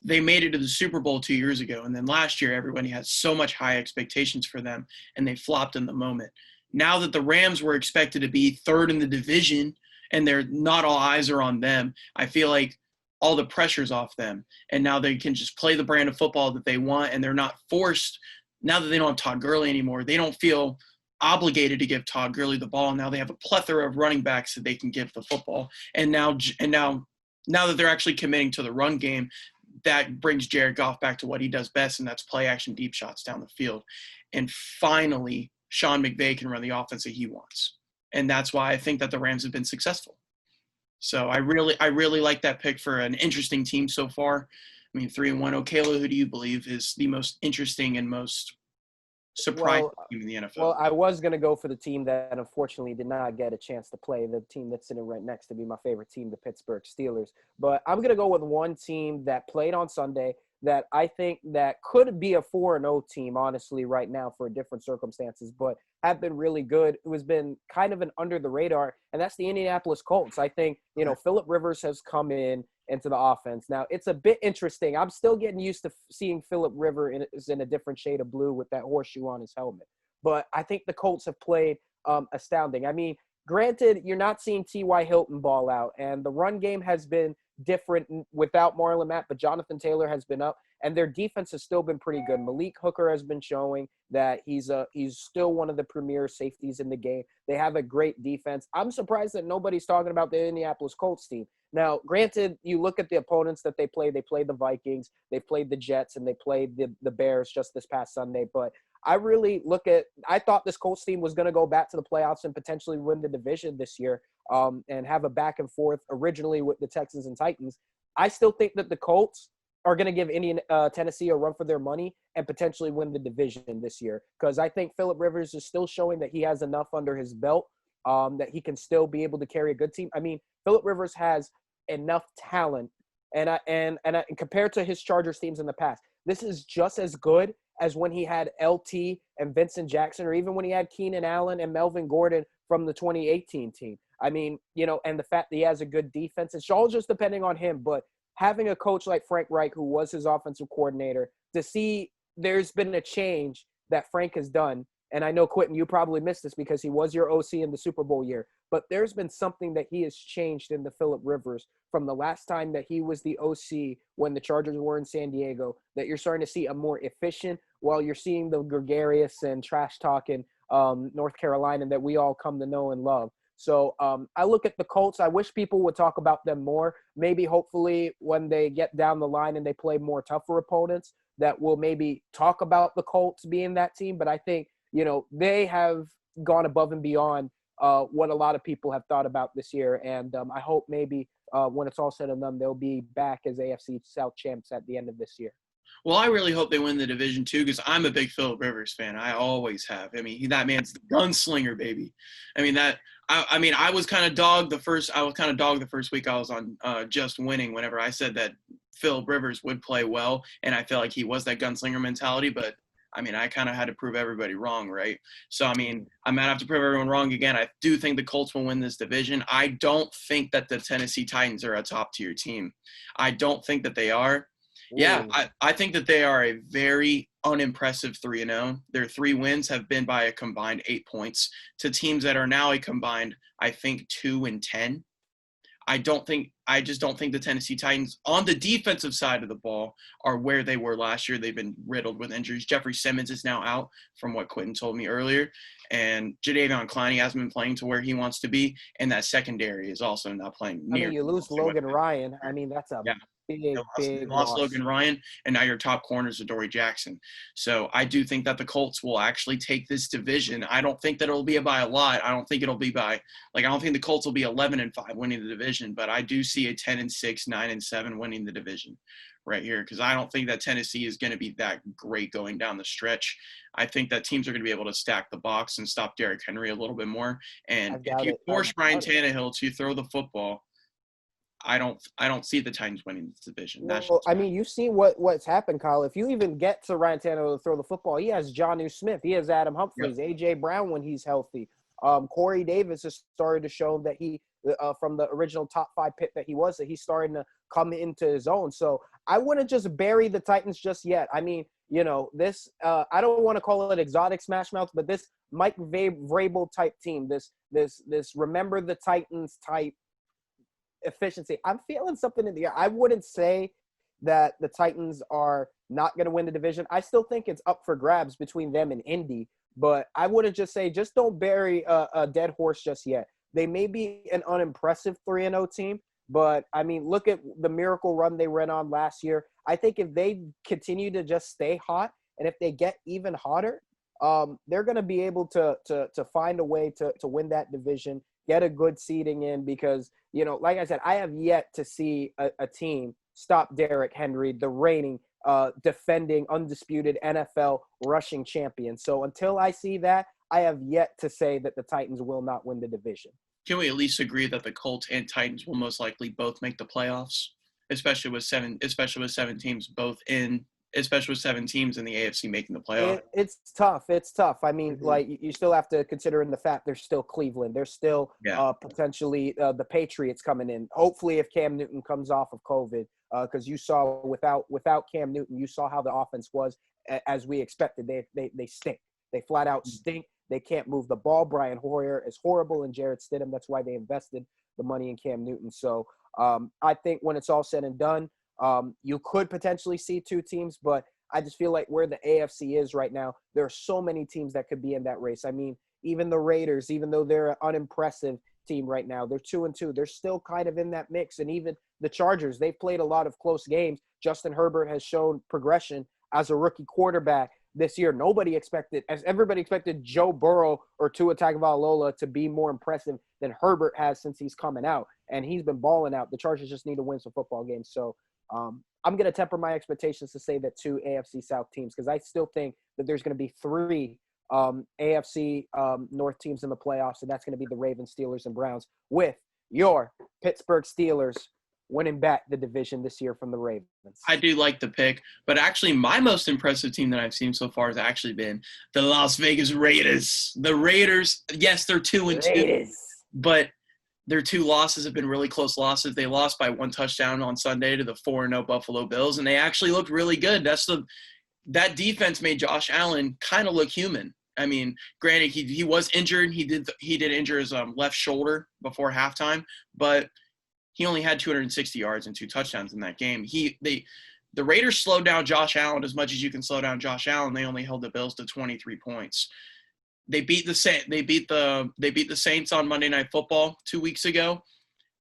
They made it to the Super Bowl 2 years ago, and then last year everybody had so much high expectations for them, and they flopped in the moment. Now that the Rams were expected to be third in the division, and they're not all eyes are on them, I feel like all the pressure's off them, and now they can just play the brand of football that they want, and they're not forced. Now that they don't have Todd Gurley anymore, they don't feel obligated to give Todd Gurley the ball. Now they have a plethora of running backs that they can give the football. And now that they're actually committing to the run game, that brings Jared Goff back to what he does best, and that's play action deep shots down the field. And finally, Sean McVay can run the offense that he wants. And that's why I think that the Rams have been successful. So I really like that pick for an interesting team so far. I mean, 3-1. Okelo, who do you believe is the most interesting and most surprising team in the NFL? Well, I was going to go for the team that unfortunately did not get a chance to play, the team that's sitting right next to me, my favorite team, the Pittsburgh Steelers. But I'm going to go with one team that played on Sunday that I think that could be a 4-0 team, honestly, right now for different circumstances, but have been really good. It has been kind of an under the radar, and that's the Indianapolis Colts. I think, Phillip Rivers has come into the offense. Now, it's a bit interesting. I'm still getting used to seeing Phillip Rivers in a different shade of blue with that horseshoe on his helmet. But I think the Colts have played astounding. I mean, granted, you're not seeing T.Y. Hilton ball out, and the run game has been different without Marlon Mack, but Jonathan Taylor has been up, and their defense has still been pretty good. Malik Hooker has been showing that he's still one of the premier safeties in the game. They have a great defense. I'm surprised that nobody's talking about the Indianapolis Colts team. Now, granted, you look at the opponents that they played the Vikings, they played the Jets, and they played the Bears just this past Sunday, but I thought this Colts team was going to go back to the playoffs and potentially win the division this year and have a back and forth originally with the Texans and Titans. I still think that the Colts are going to give Tennessee a run for their money and potentially win the division this year. Because I think Phillip Rivers is still showing that he has enough under his belt, that he can still be able to carry a good team. I mean, Phillip Rivers has enough talent, and compared to his Chargers teams in the past, this is just as good as when he had LT and Vincent Jackson, or even when he had Keenan Allen and Melvin Gordon from the 2018 team. I mean, and the fact that he has a good defense, it's all just depending on him. But having a coach like Frank Reich, who was his offensive coordinator, to see there's been a change that Frank has done. And I know, Quentin, you probably missed this because he was your OC in the Super Bowl year. But there's been something that he has changed in the Phillip Rivers from the last time that he was the OC when the Chargers were in San Diego, that you're starting to see a more efficient, while you're seeing the gregarious and trash-talking North Carolina that we all come to know and love. So I look at the Colts. I wish people would talk about them more. Maybe hopefully when they get down the line and they play more tougher opponents, that will maybe talk about the Colts being that team. But I think, they have gone above and beyond what a lot of people have thought about this year. And I hope maybe when it's all said and done, they'll be back as AFC South champs at the end of this year. Well, I really hope they win the division too, because I'm a big Phillip Rivers fan. I always have. I mean, that man's the gunslinger, baby. I mean I was kind of dogged the first week I was on Just Winning whenever I said that Phillip Rivers would play well, and I felt like he was that gunslinger mentality. But I mean, I kind of had to prove everybody wrong, right? So I mean, I might have to prove everyone wrong again. I do think the Colts will win this division. I don't think that the Tennessee Titans are a top tier team. I don't think that they are. Yeah, I think that they are a very unimpressive 3-0. Their 3 wins have been by a combined 8 points to teams that are now a combined, I think, 2-10. I just don't think the Tennessee Titans on the defensive side of the ball are where they were last year. They've been riddled with injuries. Jeffrey Simmons is now out, from what Quentin told me earlier. And Jadeveon Clowney hasn't been playing to where he wants to be. And that secondary is also not playing near. I mean, you lose Logan Ryan. I mean, that's a big lost loss. Logan Ryan, and now your top corner is Adoree Jackson. So I do think that the Colts will actually take this division. I don't think that it'll be by a lot. I don't think it'll be by I don't think the Colts will be 11-5 winning the division, but I do see a 10-6, 9-7 winning the division right here, because I don't think that Tennessee is going to be that great going down the stretch. I think that teams are going to be able to stack the box and stop Derrick Henry a little bit more. And if you force Ryan Tannehill to throw the football, I don't see the Titans winning this division. Well, I mean, you've seen what's happened, Kyle. If you even get to Ryan Tannehill to throw the football, he has Jonnu Smith, he has Adam Humphries, A.J. Brown when he's healthy. Corey Davis has started to show that he, from the original top 5 pick that he was, that he's starting to come into his own. So I wouldn't just bury the Titans just yet. I mean, this I don't want to call it exotic smash mouth, but this Mike Vrabel type team, this remember the Titans type efficiency. I'm feeling something in the air. I wouldn't say that the Titans are not going to win the division. I still think it's up for grabs between them and Indy, but I wouldn't just say, just don't bury a dead horse just yet. They may be an unimpressive 3-0 team, but I mean, look at the miracle run they ran on last year. I think if they continue to just stay hot, and if they get even hotter, they're going to be able to find a way to win that division, get a good seeding in, because, like I said, I have yet to see a team stop Derrick Henry, the reigning, defending, undisputed NFL rushing champion. So until I see that, I have yet to say that the Titans will not win the division. Can we at least agree that the Colts and Titans will most likely both make the playoffs, especially with seven teams especially with 7 teams in the AFC making the playoff? It's tough. It's tough. I mean, you still have to consider in the fact there's still Cleveland. There's still potentially the Patriots coming in. Hopefully, if Cam Newton comes off of COVID, because you saw without Cam Newton, you saw how the offense was as we expected. They stink. They flat out stink. They can't move the ball. Brian Hoyer is horrible, and Jarrett Stidham. That's why they invested the money in Cam Newton. So I think when it's all said and done, you could potentially see 2 teams, but I just feel like where the AFC is right now, there are so many teams that could be in that race. I mean, even the Raiders, even though they're an unimpressive team right now, they're 2-2. They're still kind of in that mix. And even the Chargers, they've played a lot of close games. Justin Herbert has shown progression as a rookie quarterback this year. Everybody expected Joe Burrow or Tua Tagovailoa to be more impressive than Herbert has since he's coming out, and he's been balling out. The Chargers just need to win some football games. So I'm I'm going to temper my expectations to say that 2 AFC South teams, because I still think that there's going to be 3 AFC North teams in the playoffs, and that's going to be the Ravens, Steelers, and Browns, with your Pittsburgh Steelers winning back the division this year from the Ravens. I do like the pick, but actually my most impressive team that I've seen so far has actually been the Las Vegas Raiders. The Raiders, yes, they're 2-2, but their 2 losses have been really close losses. They lost by 1 touchdown on Sunday to the 4-0 Buffalo Bills, and they actually looked really good. That defense made Josh Allen kind of look human. I mean, granted, he was injured. He did injure his left shoulder before halftime, but he only had 260 yards and 2 touchdowns in that game. The Raiders slowed down Josh Allen as much as you can slow down Josh Allen. They only held the Bills to 23 points. They beat the Saints on Monday Night Football 2 weeks ago,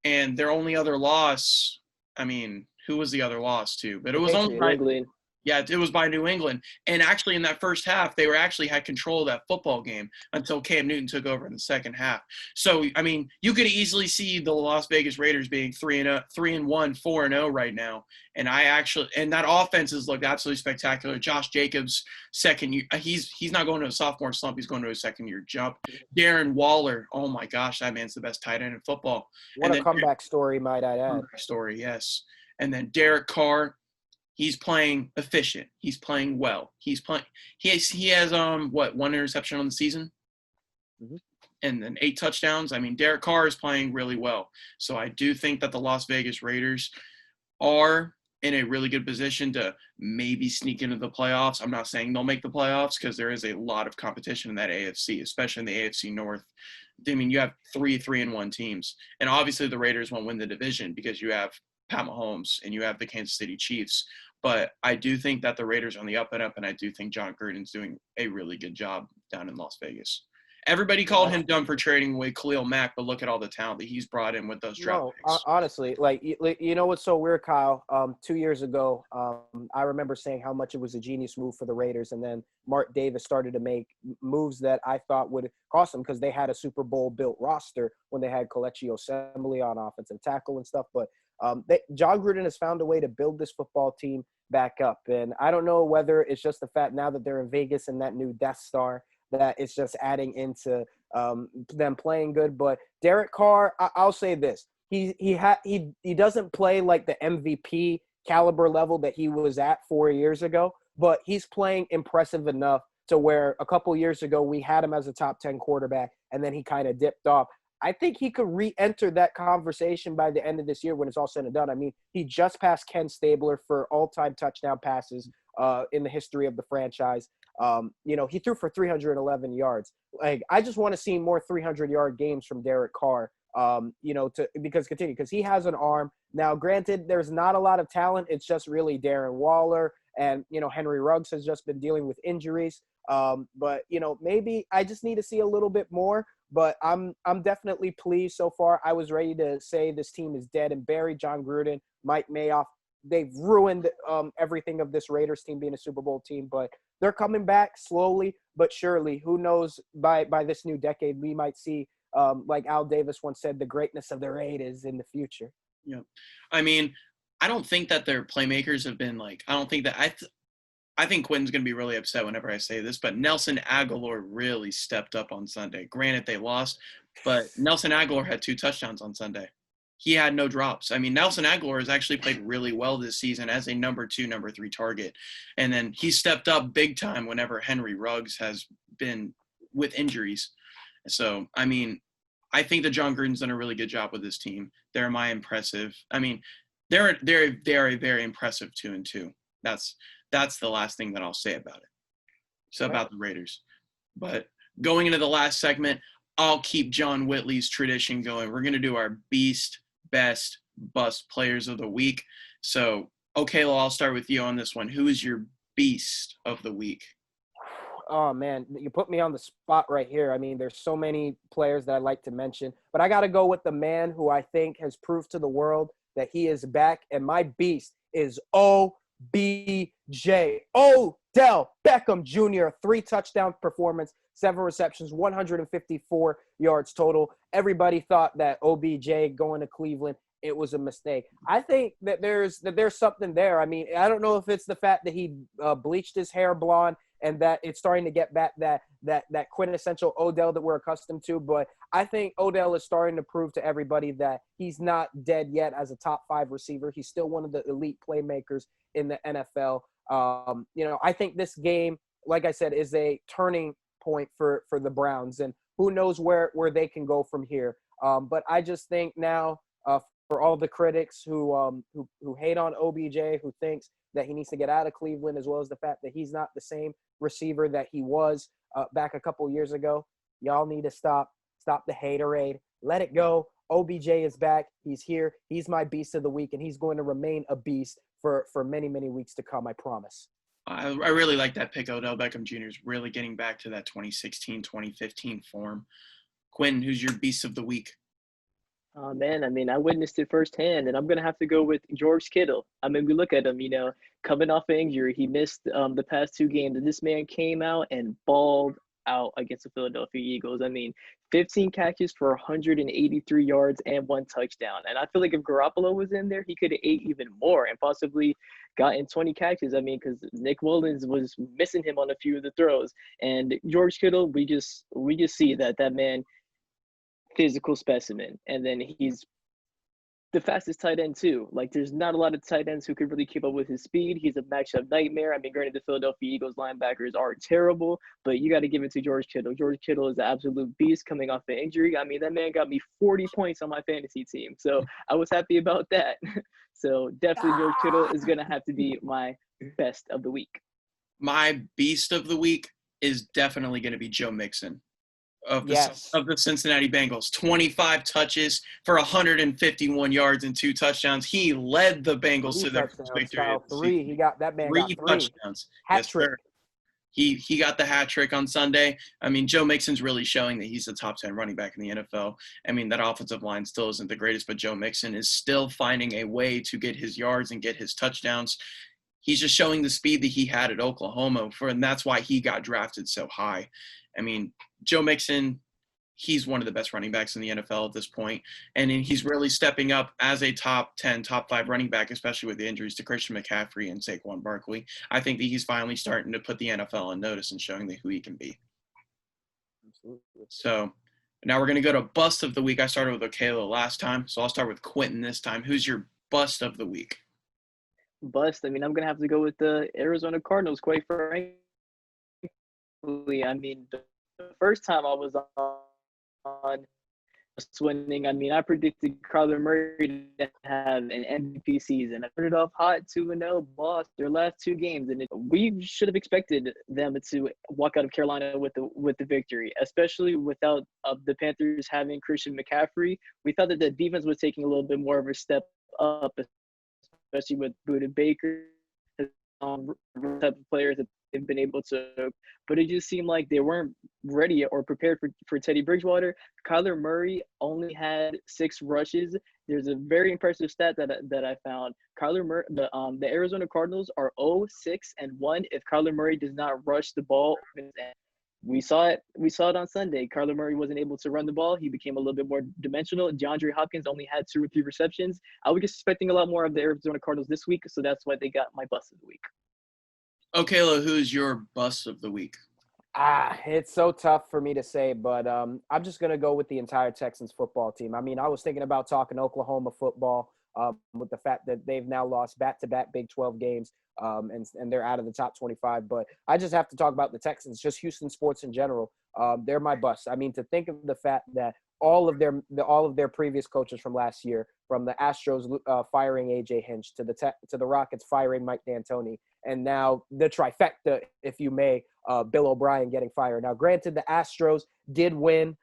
and their only other loss. I mean, who was the other loss to? But it was only by New England. And actually, in that first half, they had control of that football game until Cam Newton took over in the second half. So, I mean, you could easily see the Las Vegas Raiders being 3-1, 4-0 right now. And that offense has looked absolutely spectacular. Josh Jacobs, second year, he's not going to a sophomore slump. He's going to a second-year jump. Darren Waller, oh my gosh, that man's the best tight end in football. What a comeback story, might I add. Story, yes. And then Derek Carr. He's playing efficient. He's playing well. He has 1 interception on the season, and then 8 touchdowns. I mean, Derek Carr is playing really well. So I do think that the Las Vegas Raiders are in a really good position to maybe sneak into the playoffs. I'm not saying they'll make the playoffs because there is a lot of competition in that AFC, especially in the AFC North. I mean, you have 3-1 teams, and obviously the Raiders won't win the division because you have Pat Mahomes and you have the Kansas City Chiefs. But I do think that the Raiders are on the up and up, and I do think John Gruden's doing a really good job down in Las Vegas. Everybody called him dumb for trading away Khalil Mack, but look at all the talent that he's brought in with those draft picks. Honestly, you know what's so weird, Kyle? 2 years ago, I remember saying how much it was a genius move for the Raiders, and then Mark Davis started to make moves that I thought would cost them because they had a Super Bowl-built roster when they had Kelechi Assembly on offensive tackle and stuff, but John Gruden has found a way to build this football team back up. And I don't know whether it's just the fact now that they're in Vegas and that new Death Star that it's just adding into them playing good. But Derek Carr, I'll say this. He doesn't play like the MVP caliber level that he was at 4 years ago, but he's playing impressive enough to where a couple years ago we had him as a top 10 quarterback and then he kind of dipped off. I think he could re-enter that conversation by the end of this year when it's all said and done. I mean, he just passed Ken Stabler for all-time touchdown passes in the history of the franchise. He threw for 311 yards. Like, I just want to see more 300-yard games from Derek Carr, because he has an arm. Now, granted, there's not a lot of talent. It's just really Darren Waller, and, Henry Ruggs has just been dealing with injuries. But maybe I just need to see a little bit more. But I'm definitely pleased so far. I was ready to say this team is dead and buried. John Gruden, Mike Mayock, they've ruined everything of this Raiders team being a Super Bowl team. But they're coming back slowly but surely. Who knows, by this new decade, we might see, like Al Davis once said, the greatness of the Raiders in the future. Yeah. I mean, I don't think that their playmakers have been I think Quentin's going to be really upset whenever I say this, but Nelson Aguilar really stepped up on Sunday. Granted, they lost, but Nelson Aguilar had 2 touchdowns on Sunday. He had no drops. I mean, Nelson Aguilar has actually played really well this season as a number 2, number 3 target. And then he stepped up big time whenever Henry Ruggs has been with injuries. So, I mean, I think that John Gruden's done a really good job with this team. They're impressive. I mean, they're a very, very impressive 2-2. That's the last thing that I'll say about it. So about the Raiders. But going into the last segment, I'll keep John Whitley's tradition going. We're going to do our Beast, Best, Bust Players of the Week. So, Okelo, I'll start with you on this one. Who is your Beast of the Week? Oh, man, you put me on the spot right here. I mean, there's so many players that I'd like to mention. But I got to go with the man who I think has proved to the world that he is back. And my Beast is OBJ, Odell Beckham Jr., 3 touchdown performance, 7 receptions, 154 yards total. Everybody thought that OBJ going to Cleveland it was a mistake. I think that there's something there. I mean, I don't know if it's the fact that he bleached his hair blonde and that it's starting to get back that quintessential Odell that we're accustomed to. But I think Odell is starting to prove to everybody that he's not dead yet as a top 5 receiver. He's still one of the elite playmakers in the NFL. I think this game, like I said, is a turning point for the Browns, and who knows where they can go from here. But I just think now, for all the critics who hate on OBJ, who thinks that he needs to get out of Cleveland, as well as the fact that he's not the same receiver that he was back a couple years ago, y'all need to stop the haterade. Let it go. OBJ is back. He's here. He's my beast of the week, and he's going to remain a beast for many, many weeks to come, I promise. I really like that pick. Odell Beckham Jr. is really getting back to that 2016, 2015 form. Quentin, who's your beast of the week? Oh, man, I mean, I witnessed it firsthand, and I'm going to have to go with George Kittle. I mean, we look at him, coming off an injury. He missed the past 2 games, and this man came out and balled out against the Philadelphia Eagles. I mean, 15 catches for 183 yards and 1 touchdown. And I feel like if Garoppolo was in there, he could have ate even more and possibly gotten 20 catches. I mean, because Nick Mullins was missing him on a few of the throws. And George Kittle, we just see that man, physical specimen. And then he's the fastest tight end too. Like, there's not a lot of tight ends who could really keep up with his speed. He's a matchup nightmare. I mean, granted, the Philadelphia Eagles linebackers are terrible, but you got to give it to George Kittle. George Kittle is an absolute beast coming off an injury. I mean, that man got me 40 points on my fantasy team, so I was happy about that. So definitely George Kittle is going to have to be my best of the week. My beast of the week is definitely going to be Joe Mixon of the Cincinnati Bengals. 25 touches for 151 yards and 2 touchdowns. He led the Bengals to their first victory. 3. He got that man. 3 touchdowns. Hat trick. He got the hat trick on Sunday. I mean, Joe Mixon's really showing that he's a top 10 running back in the NFL. I mean, that offensive line still isn't the greatest, but Joe Mixon is still finding a way to get his yards and get his touchdowns. He's just showing the speed that he had at Oklahoma, and that's why he got drafted so high. I mean, Joe Mixon, he's one of the best running backs in the NFL at this point, and he's really stepping up as a top 10, top 5 running back, especially with the injuries to Christian McCaffrey and Saquon Barkley. I think that he's finally starting to put the NFL on notice and showing who he can be. Absolutely. So now we're going to go to bust of the week. I started with Okelo last time, so I'll start with Quentin this time. Who's your bust of the week? Bust. I mean, I'm going to have to go with the Arizona Cardinals, quite frankly. I mean, the first time I was on winning, I mean, I predicted Kyler Murray to have an MVP season. I started off hot, 2-0, lost their last 2 games, and we should have expected them to walk out of Carolina with the victory, especially without the Panthers having Christian McCaffrey. We thought that the defense was taking a little bit more of a step up, especially with Budda Baker, type of players that they've been able to, but it just seemed like they weren't ready or prepared for Teddy Bridgewater. Kyler Murray only had 6 rushes. There's a very impressive stat that I found. Kyler Murray, the Arizona Cardinals are 0-6-1 if Kyler Murray does not rush the ball. We saw it on Sunday. Kyler Murray wasn't able to run the ball. He became a little bit more dimensional. DeAndre Hopkins only had 2 or 3 receptions. I was expecting a lot more of the Arizona Cardinals this week, so that's why they got my bust of the week. Okelo, who's your bust of the week? It's so tough for me to say, but I'm just going to go with the entire Texans football team. I mean, I was thinking about talking Oklahoma football with the fact that they've now lost back-to-back Big 12 games and they're out of the top 25. But I just have to talk about the Texans, just Houston sports in general. They're my bust. I mean, to think of the fact that all of their previous coaches from last year, from the Astros firing A.J. Hinch to the Rockets firing Mike D'Antoni, and now the trifecta, if you may, Bill O'Brien getting fired. Now, granted, the Astros did win,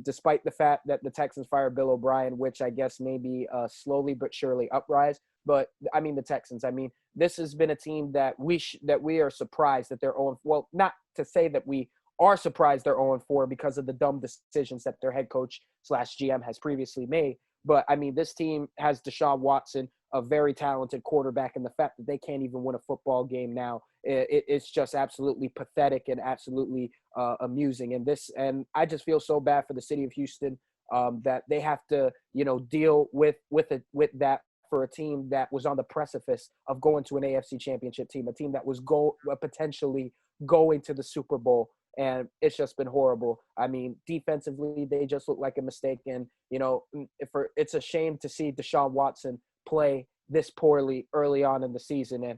despite the fact that the Texans fired Bill O'Brien, which I guess may be a slowly but surely uprise. But I mean, the Texans. I mean, this has been a team that we are surprised that they're 0. Well, not to say that we are surprised they're 0-4 because of the dumb decisions that their head coach / GM has previously made. But, I mean, this team has Deshaun Watson, a very talented quarterback, and the fact that they can't even win a football game now, it's just absolutely pathetic and absolutely amusing. And I just feel so bad for the city of Houston. that they have to, deal with that for a team that was on the precipice of going to an AFC Championship team, a team that was potentially going to the Super Bowl. And it's just been horrible. I mean, defensively, they just look like a mistake. And, it's a shame to see Deshaun Watson play this poorly early on in the season. And,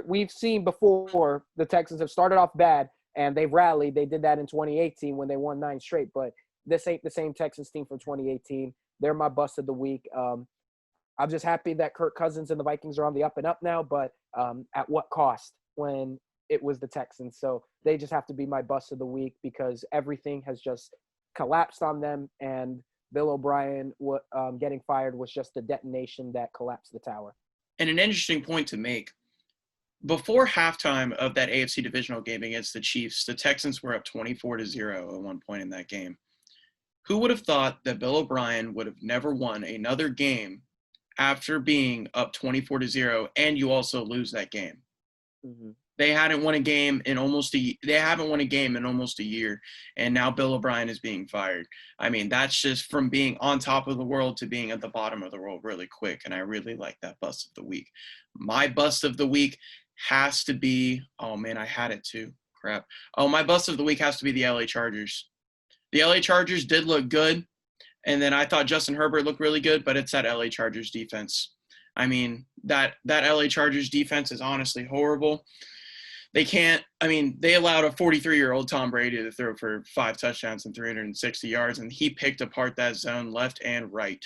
we've seen before the Texans have started off bad and they've rallied. They did that in 2018 when they won 9 straight. But this ain't the same Texans team from 2018. They're my bust of the week. I'm just happy that Kirk Cousins and the Vikings are on the up and up now, but at what cost when it was the Texans? So they just have to be my bust of the week because everything has just collapsed on them, and Bill O'Brien getting fired was just the detonation that collapsed the tower. And an interesting point to make. Before halftime of that AFC divisional game against the Chiefs, the Texans were up 24-0 at one point in that game. Who would have thought that Bill O'Brien would have never won another game after being up 24-0, and you also lose that game? Mm-hmm. They haven't won a game in almost a year, and now Bill O'Brien is being fired. I mean, that's just from being on top of the world to being at the bottom of the world really quick, and I really like that bust of the week. My bust of the week has to be – oh, man, I had it too. Crap. Oh, my bust of the week has to be the LA Chargers. The LA Chargers did look good, and then I thought Justin Herbert looked really good, but it's that LA Chargers defense. I mean, that LA Chargers defense is honestly horrible. They allowed a 43-year-old Tom Brady to throw for 5 touchdowns and 360 yards, and he picked apart that zone left and right.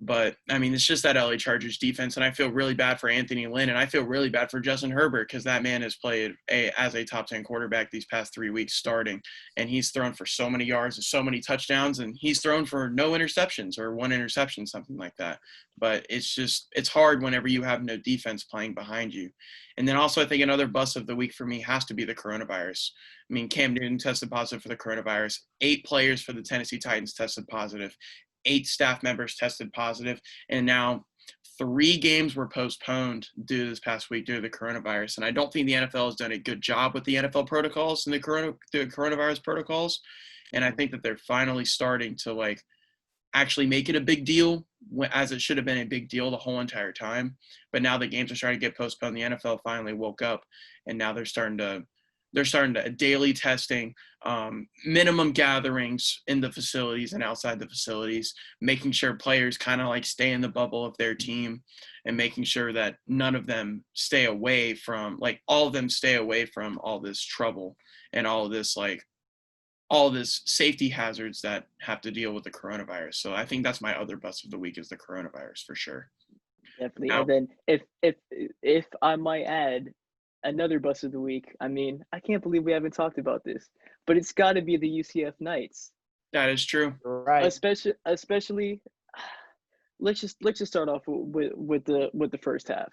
But, I mean, it's just that LA Chargers defense, and I feel really bad for Anthony Lynn, and I feel really bad for Justin Herbert because that man has played as a top 10 quarterback these past 3 weeks starting, and he's thrown for so many yards and so many touchdowns, and he's thrown for no interceptions or 1 interception, something like that. But it's hard whenever you have no defense playing behind you. And then also I think another bust of the week for me has to be the coronavirus. I mean, Cam Newton tested positive for the coronavirus. 8 players for the Tennessee Titans tested positive. 8 staff members tested positive, and now 3 games were postponed this past week due to the coronavirus. And I don't think the NFL has done a good job with the NFL protocols and the coronavirus protocols. And I think that they're finally starting to actually make it a big deal, as it should have been a big deal the whole entire time. But now the games are starting to get postponed. The NFL finally woke up, and now they're starting to daily testing, minimum gatherings in the facilities and outside the facilities, making sure players kind of stay in the bubble of their team, and making sure that none of them stay away from all of them stay away from all this trouble and all this safety hazards that have to deal with the coronavirus. So I think that's my other bust of the week is the coronavirus for sure. Definitely. Now, and then if I might add, another bust of the week. I mean, I can't believe we haven't talked about this, but it's got to be the UCF Knights. that is true. Right. Especially, let's just start off with the first half.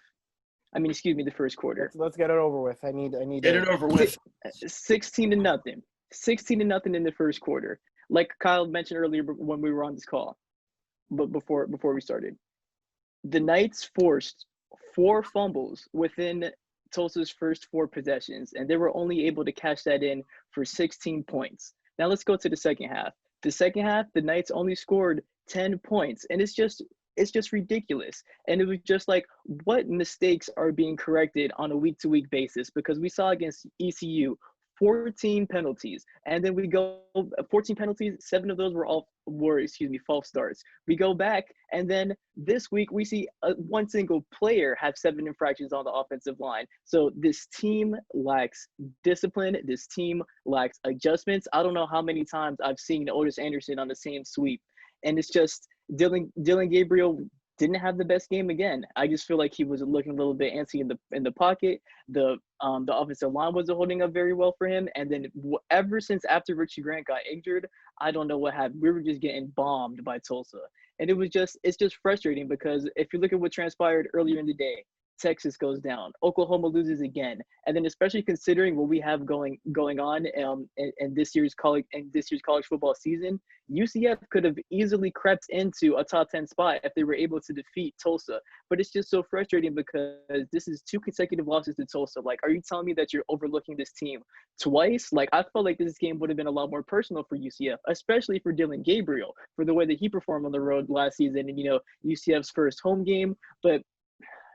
I mean, excuse me, the first quarter. Let's get it over with. I need Get it over with. 16-0. 16-0 in the first quarter. Like Kyle mentioned earlier when we were on this call, but before we started, the Knights forced 4 fumbles within Tulsa's first 4 possessions, and they were only able to cash that in for 16 points. Now let's go to the second half. The second half, the Knights only scored 10 points, and it's just ridiculous. And it was just what mistakes are being corrected on a week-to-week basis? Because we saw against ECU 14 penalties, and then we go 14 penalties, 7 of those were false starts. We go back, and then this week we see one single player have 7 infractions on the offensive line. So this team lacks discipline. This team lacks adjustments. I don't know how many times I've seen Otis Anderson on the same sweep, and it's just Dylan Gabriel didn't have the best game again. I just feel like he was looking a little bit antsy in the pocket. The offensive line wasn't holding up very well for him. And then ever since after Richie Grant got injured, I don't know what happened. We were just getting bombed by Tulsa. And it's just frustrating because if you look at what transpired earlier in the day, Texas goes down, Oklahoma loses again, and then especially considering what we have going on in this year's college football season, UCF could have easily crept into a top 10 spot if they were able to defeat Tulsa. But it's just so frustrating because this is 2 consecutive losses to Tulsa. Like, are you telling me that you're overlooking this team twice? Like, I felt like this game would have been a lot more personal for UCF, especially for Dylan Gabriel, for the way that he performed on the road last season and, UCF's first home game. But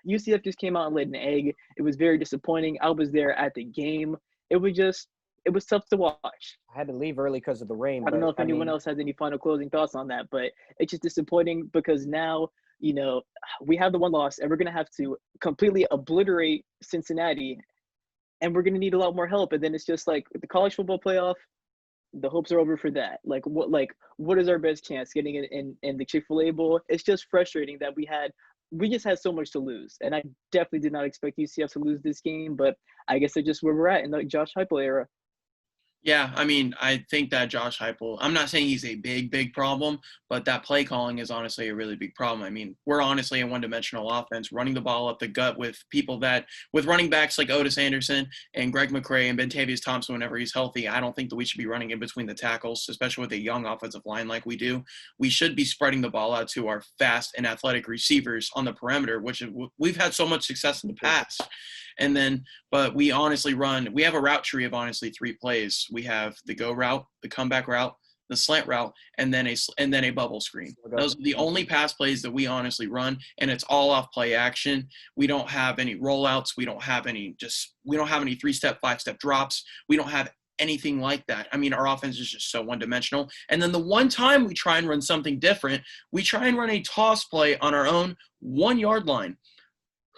UCF just came out and laid an egg. It was very disappointing. I was there at the game. It was tough to watch. I had to leave early because of the rain. I don't know if anyone else has any final closing thoughts on that, but it's just disappointing because now, we have the one loss and we're going to have to completely obliterate Cincinnati, and we're going to need a lot more help. And then it's just like the college football playoff, the hopes are over for that. What is our best chance getting it in the Chick-fil-A Bowl? It's just frustrating that we just had so much to lose. And I definitely did not expect UCF to lose this game, but I guess that's just where we're at in the Josh Heupel era. Yeah, I mean, I think that Josh Heupel, I'm not saying he's a big problem, but that play calling is honestly a really big problem. I mean, we're honestly a one-dimensional offense, running the ball up the gut with running backs like Otis Anderson and Greg McCray and Bentavious Thompson whenever he's healthy. I don't think that we should be running in between the tackles, especially with a young offensive line like we do. We should be spreading the ball out to our fast and athletic receivers on the perimeter, which we've had so much success in the past. And then, but we honestly we have a route tree of honestly 3 plays. We have the go route, the comeback route, the slant route, and then a bubble screen. Those are the only pass plays that we honestly run, and it's all off play action. We don't have any rollouts. We don't have any 3-step, 5-step drops. We don't have anything like that. I mean, our offense is just so one-dimensional. And then the one time we try and run something different, we try and run a toss play on our own 1-yard line.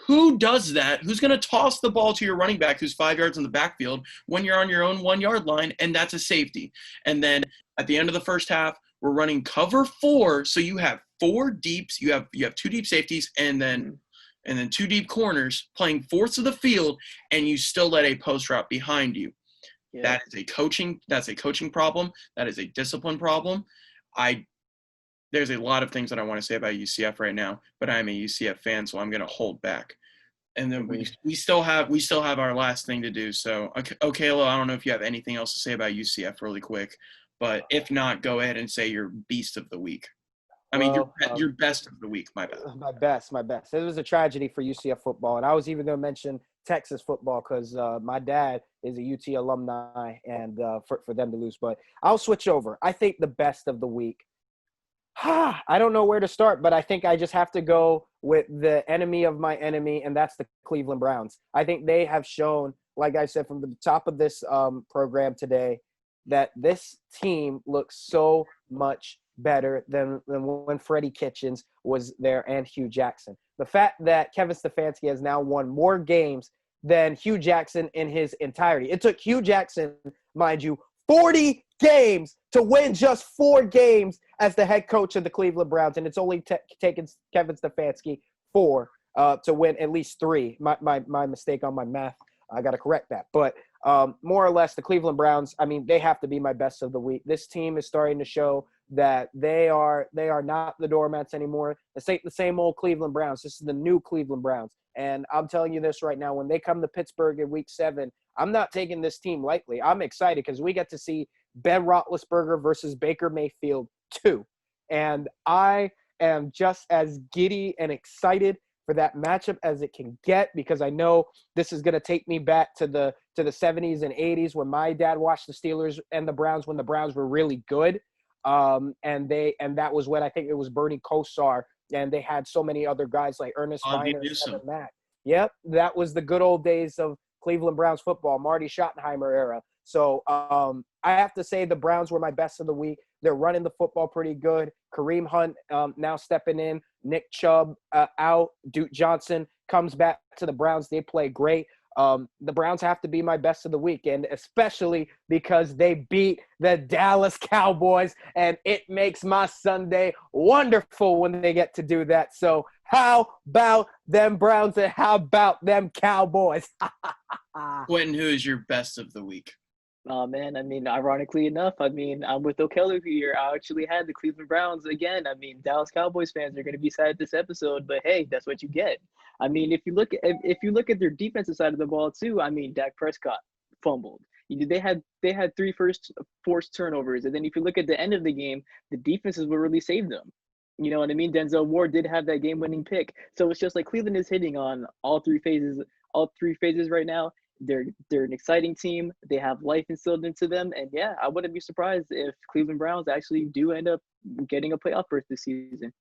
Who does that? Who's going to toss the ball to your running back who's 5 yards in the backfield when you're on your own 1-yard line, and that's a safety? And then at the end of the first half, we're running cover 4, so you have 4 deeps. You have 2 deep safeties and then 2 deep corners playing fourths of the field, and you still let a post route behind you. Yeah. That's a coaching problem. That is a discipline problem. There's a lot of things that I want to say about UCF right now, but I'm a UCF fan, so I'm going to hold back. And then we still have our last thing to do. So, Okelo, I don't know if you have anything else to say about UCF really quick, but if not, go ahead and say your beast of the week. I mean, your best of the week, my bad. My best. It was a tragedy for UCF football, and I was even going to mention Texas football because my dad is a UT alumni, and for them to lose. But I'll switch over. I think the best of the week. I don't know where to start, but I think I just have to go with the enemy of my enemy, and that's the Cleveland Browns. I think they have shown, like I said, from the top of this program today, that this team looks so much better than when Freddie Kitchens was there and Hugh Jackson. The fact that Kevin Stefanski has now won more games than Hugh Jackson in his entirety. It took Hugh Jackson, mind you, 40 games to win just 4 games as the head coach of the Cleveland Browns, and it's only taken Kevin Stefanski 4 to win at least 3. My mistake on my math. I got to correct that. But more or less, the Cleveland Browns, I mean, they have to be my best of the week. This team is starting to show that they are not the doormats anymore. This ain't the same old Cleveland Browns. This is the new Cleveland Browns. And I'm telling you this right now, when they come to Pittsburgh in week 7, I'm not taking this team lightly. I'm excited because we get to see Ben Roethlisberger versus Baker Mayfield 2. And I am just as giddy and excited for that matchup as it can get, because I know this is going to take me back to the 70s and 80s when my dad watched the Steelers and the Browns when the Browns were really good. And that was when I think it was Bernie Kosar, and they had so many other guys like Ernest Miner and Kevin Mack. Yep, that was the good old days of Cleveland Browns football, Marty Schottenheimer era. So I have to say the Browns were my best of the week. They're running the football pretty good. Kareem Hunt now stepping in. Nick Chubb out. Duke Johnson comes back to the Browns. They play great. The Browns have to be my best of the week, and especially because they beat the Dallas Cowboys, and it makes my Sunday wonderful when they get to do that. So how about them Browns and how about them Cowboys? Quentin, who is your best of the week? Oh, man, I mean, ironically enough, I mean, I'm with Okelo here. I actually had the Cleveland Browns again. I mean, Dallas Cowboys fans are going to be sad at this episode, but hey, that's what you get. I mean, if you look at their defensive side of the ball too, I mean, Dak Prescott fumbled. They had three first forced turnovers, and then if you look at the end of the game, the defenses will really save them. You know what I mean? Denzel Ward did have that game-winning pick, so it's just like Cleveland is hitting on all three phases right now. They're an exciting team. They have life instilled into them, and yeah, I wouldn't be surprised if Cleveland Browns actually do end up getting a playoff berth this season.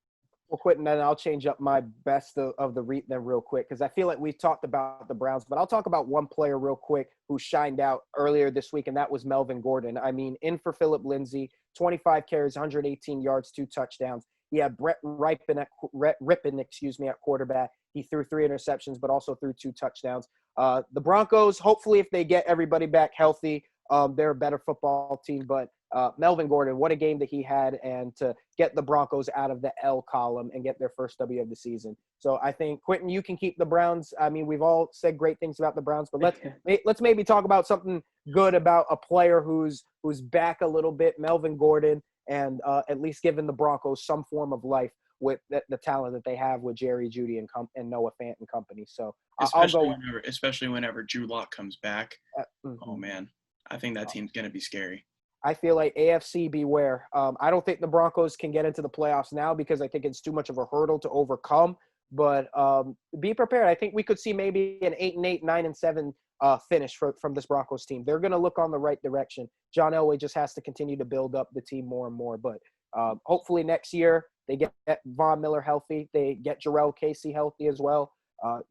Well, Quentin, then I'll change up my best of the REIT then real quick because I feel like we've talked about the Browns, but I'll talk about one player real quick who shined out earlier this week, and that was Melvin Gordon. I mean, in for Phillip Lindsay, 25 carries, 118 yards, 2 touchdowns. He had Brett Rippin at quarterback. He threw 3 interceptions, but also threw 2 touchdowns. The Broncos, hopefully, if they get everybody back healthy, they're a better football team. But Melvin Gordon, what a game that he had, and to get the Broncos out of the L column and get their first W of the season. So I think, Quentin, you can keep the Browns. I mean, we've all said great things about the Browns, but let's maybe talk about something good about a player who's back a little bit, Melvin Gordon, and at least giving the Broncos some form of life with the talent that they have with Jerry Jeudy and Noah Fant and company. So especially whenever Drew Lock comes back. Oh man, I think that team's gonna be scary. I feel like AFC beware. I don't think the Broncos can get into the playoffs now because I think it's too much of a hurdle to overcome. But be prepared. I think we could see maybe an 8-8, 9-7 finish from this Broncos team. They're going to look on the right direction. John Elway just has to continue to build up the team more and more. But hopefully next year they get Von Miller healthy. They get Jarrell Casey healthy as well.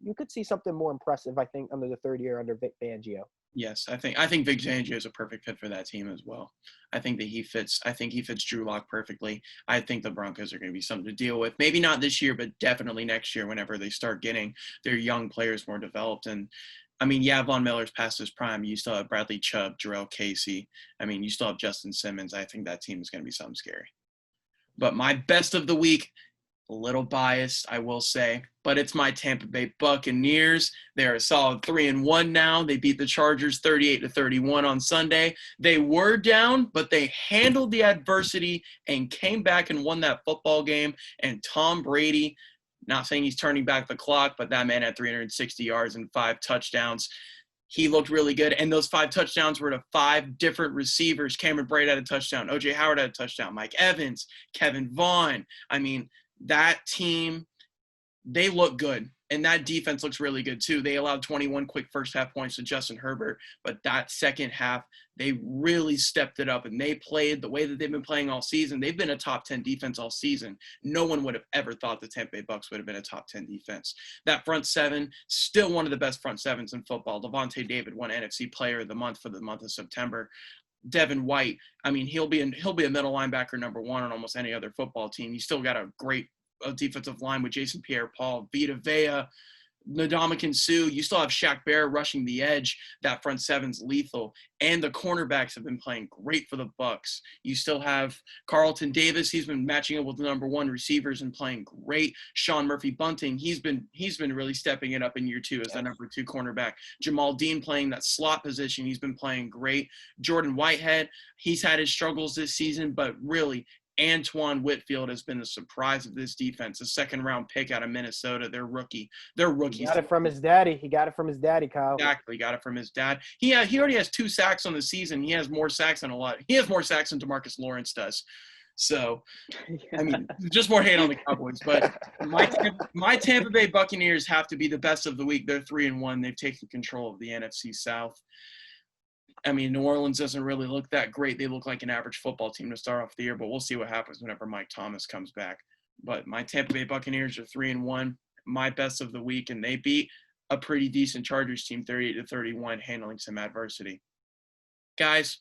You could see something more impressive, I think, under the third year under Vic Fangio. Yes, I think Vic Fangio is a perfect fit for that team as well. I think he fits Drew Lock perfectly. I think the Broncos are going to be something to deal with. Maybe not this year, but definitely next year whenever they start getting their young players more developed. And I mean, yeah, Von Miller's past his prime. You still have Bradley Chubb, Jarrell Casey. I mean, you still have Justin Simmons. I think that team is going to be something scary. But my best of the week, a little biased, I will say, but it's my Tampa Bay Buccaneers. They're a solid 3-1 now. They beat the Chargers 38-31 on Sunday. They were down, but they handled the adversity and came back and won that football game. And Tom Brady, not saying he's turning back the clock, but that man had 360 yards and 5 touchdowns. He looked really good, and those 5 touchdowns were to 5 different receivers. Cameron Brate had a touchdown. O.J. Howard had a touchdown. Mike Evans, Kevin Vaughn. I mean, that team, they look good, and that defense looks really good too. They allowed 21 quick first half points to Justin Herbert, but that second half, they really stepped it up, and they played the way that they've been playing all season. They've been a top 10 defense all season. No one would have ever thought the Tampa Bay Bucs would have been a top 10 defense. That front seven, still one of the best front sevens in football. Devontae David won NFC Player of the Month for the month of September. Devin White, I mean, he'll be a middle linebacker number 1 on almost any other football team. You still got a great defensive line with Jason Pierre-Paul, Vita Vea, Ndamukong Suh. You still have Shaq Barrett rushing the edge. That front seven's lethal. And the cornerbacks have been playing great for the Bucs. You still have Carlton Davis. He's been matching up with the number 1 receivers and playing great. Sean Murphy-Bunting, he's been really stepping it up in year 2 as the number 2 cornerback. Jamal Dean playing that slot position. He's been playing great. Jordan Whitehead, he's had his struggles this season, but really Antoine Whitfield has been the surprise of this defense. A 2nd-round pick out of Minnesota. They're rookies. He got it from his daddy. Kyle. Exactly, got it from his dad. He already has 2 sacks on the season. He has more sacks than DeMarcus Lawrence does. So, I mean, just more hate on the Cowboys. But my Tampa Bay Buccaneers have to be the best of the week. They're 3-1. They've taken control of the NFC South. I mean, New Orleans doesn't really look that great. They look like an average football team to start off the year, but we'll see what happens whenever Mike Thomas comes back. But my Tampa Bay Buccaneers are 3-1, my best of the week, and they beat a pretty decent Chargers team 38-31, handling some adversity. Guys,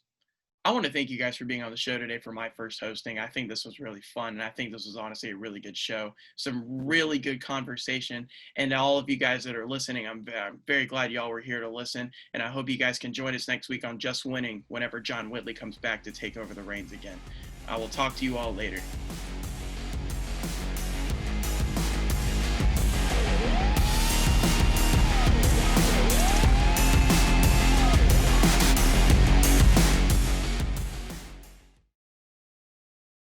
I want to thank you guys for being on the show today for my first hosting. I think this was really fun, and I think this was honestly a really good show. Some really good conversation. And to all of you guys that are listening, I'm very glad y'all were here to listen, and I hope you guys can join us next week on Just Winning whenever John Whitley comes back to take over the reins again. I will talk to you all later.